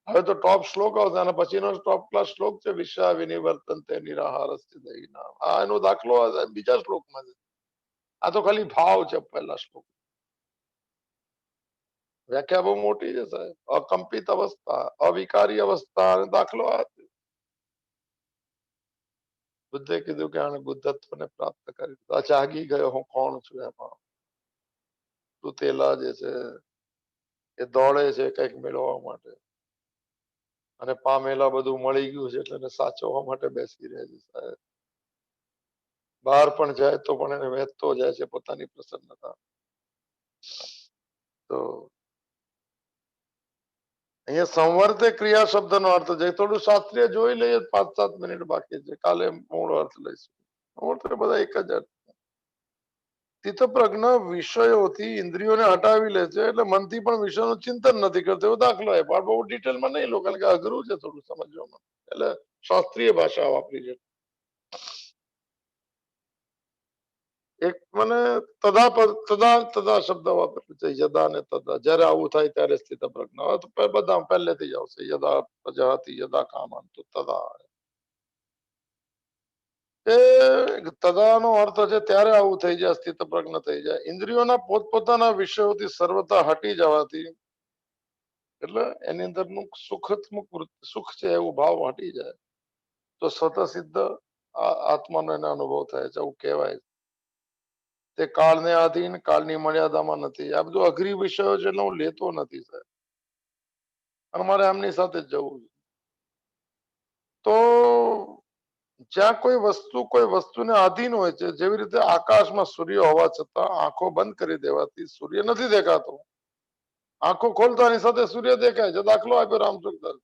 હવે તો ટોપ શ્લોક આવશે અને પછીનો ટોપ ક્લાસ શ્લોક છે વિષય વિનિવર્તનતે નિરાહારસ્ય દૈનામ. આ એનો દાખલો બીજા શ્લોકમાં છે. આ તો ખાલી ભાવ છે પહેલા શ્લોક. વ્યાખ્યા બહુ મોટી છે સાહેબ. અકંપિત અવસ્થા, અવિકારી અવસ્થા, દાખલો આ છે. બુદ્ધે કીધું કે આને બુદ્ધત્વને પ્રાપ્ત કરી. જાગી ગયો હું કોણ છું એમાં. તૂટેલા જે છે એ દોડે છે કંઈક મેળવવા માટે, અને પામેલા બધું મળી ગયું છે એટલે એને સાચવવા માટે બેસી રહે છે સાહેબ. બહાર પણ જાય તો પણ એને વહેતો જાય છે પોતાની પ્રસન્નતા. તો અહીંયા સંવર્તે ક્રિયા શબ્દનો અર્થ છે. થોડું શાસ્ત્રીય જોઈ લઈએ. 5-7 મિનિટ બાકી છે, કાલે મૂળ અર્થ લઈશું. મૂળ તો બધા એક જ અર્થ. સ્થિતપ્રજ્ઞ વિષયોથી ઇન્દ્રિયોને હટાવી લે છે એટલે મનથી પણ વિષયનું ચિંતન નથી કરતો. એવો દાખલો છે, પણ બહુ ડિટેલમાં નહીં લો કારણ કે અઘરું છે થોડું સમજવામાં, એટલે શાસ્ત્રીય ભાષા વાપરી છે. એક મને તદા શબ્દ વાપરેલું છે, યદા ને તદા. જયારે આવું થાય ત્યારે સ્થિતપ્રજ્ઞ. બધા પહેલેથી જ આવશે, યદા પ્રજાતિ યદા કામંતુ તદા. એ તદાનો અર્થ છે ત્યારે આવું થઈ જાય, સ્થિતપ્રજ્ઞ થઈ જાય. ઇન્દ્રિયોના પોતપોતાના વિષયોથી સર્વતા હટી જવાથી, એટલે એની અંદરનું સુખ છે એવું ભાવ હટી જાય તો સ્વતઃ સિદ્ધ આત્માનો એને અનુભવ થાય છે, એવું કહેવાય. તે કાળને આધીન, કાળની મર્યાદામાં નથી. આ બધું અઘરી વિષયો છે એટલે હું લેતો નથી સાહેબ, અને મારે એમની સાથે જ જવું છે. તો જ્યાં કોઈ વસ્તુને આધીન હોય છે, જેવી રીતે આકાશમાં સૂર્ય હોવા છતાં આંખો બંધ કરી દેવાથી સૂર્ય નથી દેખાતો. આંખો ખોલતાની સાથે સૂર્ય દેખાય છે. દાખલો આપ્યો રામચંદ્ર.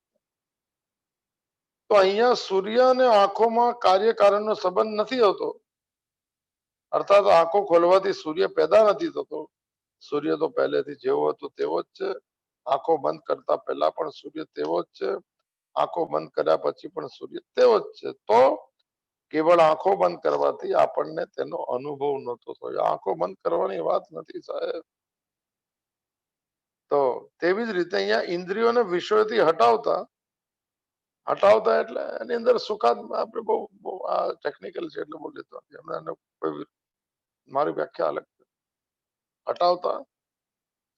તો અહીંયા સૂર્ય અને આંખોમાં કાર્યકારણનો સંબંધ નથી હોતો. અર્થાત આંખો ખોલવાથી સૂર્ય પેદા નથી થતો. સૂર્ય તો પહેલેથી જેવો હતો તેવો જ છે. આંખો બંધ કરતા પહેલા પણ સૂર્ય તેવો જ છે. આંખો બંધ કર્યા પછી પણ સૂર્ય તેવો જ છે. તો કેવળ આંખો બંધ કરવાથી આપણને તેનો અનુભવ નહોતો થયો. આંખો બંધ કરવાની વાત નથી સાહેબ. તો તેવી જ રીતે અહીંયા ઇન્દ્રિયોને વિષયોથી હટાવતા એટલે એની અંદર સુખાદ. આપણે બહુ આ ટેકનિકલ છે એટલે બોલી તો એમને કોઈ મારી વ્યાખ્યા અલગ છે. હટાવતા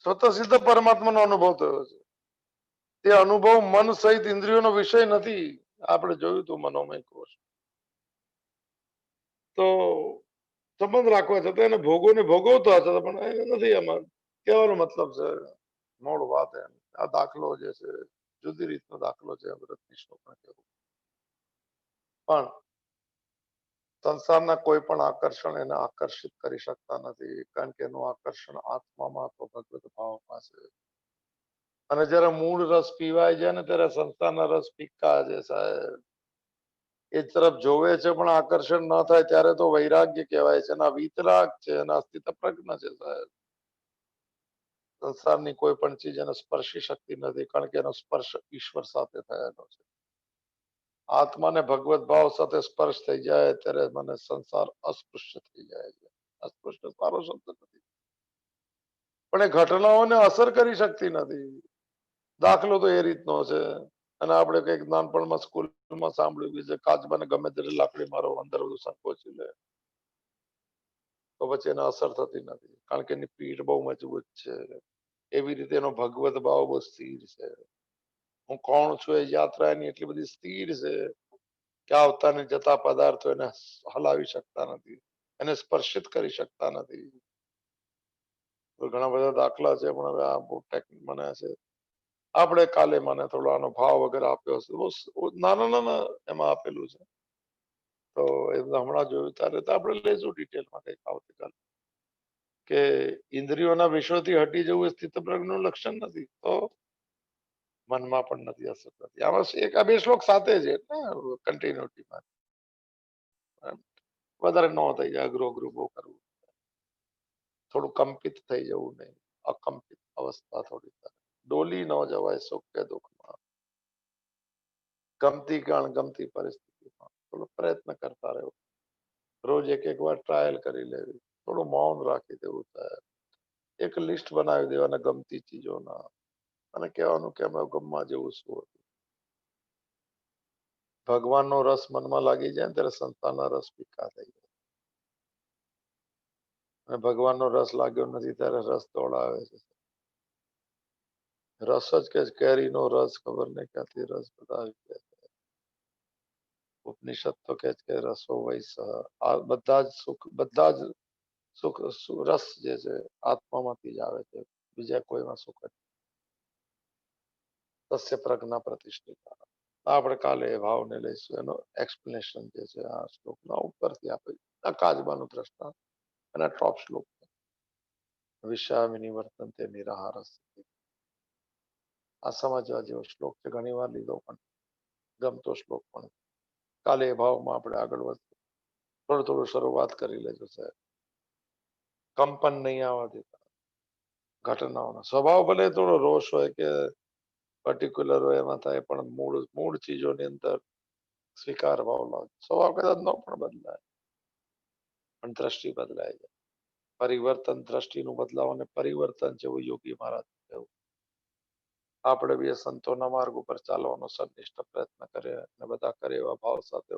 સ્વતઃ સિદ્ધ પરમાત્માનો અનુભવ થયો છે. તે અનુભવ મન સહિત ઇન્દ્રિયોનો વિષય નથી. આપણે જોયું હતું મનોમય કોષ. તો સંબંધ રાખવા છતાં એને ભોગોને ભોગવતા હતા પણ નથી. એમાં કહેવાનો મતલબ છે મૂળ વાત એમ. આ દાખલો જે છે જુદી રીતનો દાખલો છે. પણ સંસારના કોઈ પણ આકર્ષણ એને આકર્ષિત કરી શકતા નથી, કારણ કે એનું આકર્ષણ આત્મામાં તો ભગવત ભાવમાં છે. અને જયારે મૂળ રસ પીવાય છે ને ત્યારે સંસારના રસ ફિક્કા છે સાહેબ. એ તરફ જોવે છે પણ આકર્ષણ ન થાય ત્યારે તો વૈરાગ્ય કહેવાય છે. એના વિતરાગ છે, એના સ્થિતપ્રજ્ઞ છે સાહેબ. સંસારની કોઈ પણ ચીજ એને સ્પર્શી શકતી નથી, કારણ કે એનો સ્પર્શ ઈશ્વર સાથે થયેલો છે. આત્માને ભગવત ભાવ સાથે સ્પર્શ થઈ જાય ત્યારે મને સંસાર અસ્પૃશ્ય થઈ જાય છે. અસ્પૃશ્ય સારો શબ્દ નથી, પણ એ ઘટનાઓને અસર કરી શકતી નથી. દાખલો તો એ રીતનો છે. અને આપણે કઈક નાનપણમાં સ્કૂલમાં સાંભળ્યું છે, કાચબાને ગમે ત્યારે લાકડી મારો અંદર બધું સંકોચી લે તો પછી એને અસર થતી નથી, કારણ કે એની પીઠ બહુ મજબૂત છે. એવી રીતે એનો ભગવત ભાવ બહુ સ્થિર છે. હું કોણ છું એ યાત્રા એની એટલી બધી સ્થિર છે કે આવતા ને જતા પદાર્થો એને હલાવી શકતા નથી, એને સ્પર્શિત કરી શકતા નથી. ઘણા બધા દાખલા છે પણ હવે આ બહુ ટેકનિક મને છે. આપણે કાલે મને થોડો આનો ભાવ વગેરે આપ્યો છે. નાના એમાં આપેલું છે. તો એ હમણાં જોયું ત્યારે તો આપણે લઈશું ડિટેલમાં કંઈક આવતીકાલે. કે ઇન્દ્રિયોના વિષયોથી હટી જવું એ સ્થિતપ્રજ્ઞનું લક્ષણ નથી, તો મનમાં પણ નથી અસર થતી. આમાં એક આ બે શ્લોક સાથે છે કન્ટિન્યુટીમાં. વધારે ન થઈ જાય, અઘરું બહુ કરવું, થોડું કંપિત થઈ જવું નહીં. અકંપિત અવસ્થા થોડી થાય. ડોલી ન જવાય સુખ કે દુઃખમાં, ગમતી કે અણગમતી પરિસ્થિતિમાં થોડો પ્રયત્ન કરતા રહેવું. રોજ એક વાર ટ્રાયલ કરી લેવી, થોડું મૌન રાખી દેવું થાય, એક લિસ્ટ બનાવી દેવાના ગમતી ચીજોના અને કહેવાનું કે અમે ગમવા જેવું શું હતું. ભગવાનનો રસ મનમાં લાગી જાય ને ત્યારે સંતાનના રસ પીકા થઈ જાય. અને ભગવાનનો રસ લાગ્યો નથી ત્યારે રસ દોડાવે છે. રસ જ કે કેરીનો રસ, ખબર નહીં ક્યાંથી રસ બધા ઉપનિષદ તો કે છે રસો વૈસ, આ બધા જ સુખ રસ જે છે આત્મામાંથી જ આવે છે, બીજા કોઈમાં સુખ જ. તસ્ય પ્રજ્ઞા પ્રતિષ્ઠિતા. આપણે કાલે એ ભાવને લઈશું, એનો એક્સપ્લેનેશન જે છે આ શ્લોકના ઉપરથી આપે કાચબાનું પ્રશ્ન અને ટોપ શ્લોક વિષયામિની વર્તનતે નિરાહારસ. આ સમજવા જેવો શ્લોક છે, ઘણી વાર લીધો પણ ગમતો શ્લોક પણ. કાલે એ ભાવમાં આપણે આગળ વધશું. થોડું શરૂઆત કરી લેજો સાહેબ. કંપન નહીં આવવા દેતા ઘટનાઓનો. સ્વભાવ ભલે થોડો રોષ હોય કે પર્ટિક્યુલર હોય એમાં થાય, પણ મૂળ ચીજોની અંદર સ્વીકાર ભાવ લાગે. સ્વભાવ કદાચ ન પણ બદલાય, પણ દ્રષ્ટિ બદલાય જાય. પરિવર્તન દ્રષ્ટિનું બદલાવ અને પરિવર્તન જેવું યોગી મહારાજ કહેવું. આપણે બી સંતોના માર્ગ ઉપર ચાલવાનો સનિષ્ઠ પ્રયત્ન કરીએ અને બધા કરે એવા ભાવ સાથે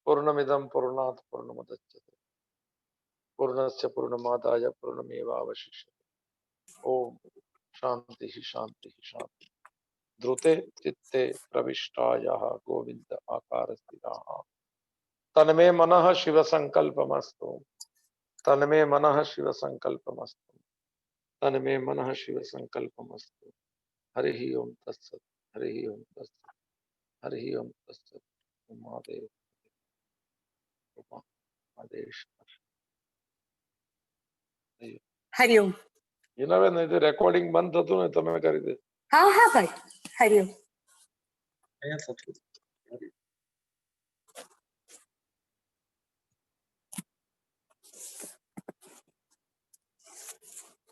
પૂર્ણમિદમ પૂર્ણાત પૂર્ણમુદચ્યતે પૂર્ણસ્ય પૂર્ણમાદાય પૂર્ણમેવાવશિષ્યતે. ઓમ શાંતિ શાંતિ શાંતિ. ધ્રુતે ચિત્તે પ્રવિષ્ટાયાઃ ગોવિંદ આકાર સ્થિતાઃ. તન્મે મનઃ શિવ સંકલ્પમસ્તુ. તન્મે મનઃ શિવ સંકલ્પમસ્તુ. તન્મે મનઃ શિવ સંકલ્પમસ્તુ. હરિ ઓમ તત્સત. હરિ ઓમ તત્સત. હરિ ઓમ તત્સત. મહાદેવ આદેશ. હરિઓમ. હિનાબેન, રેકોર્ડિંગ બંધ થતું ને તમે કરી દે. હા હા ભાઈ, હરિઓમ. અહીંયા થતું.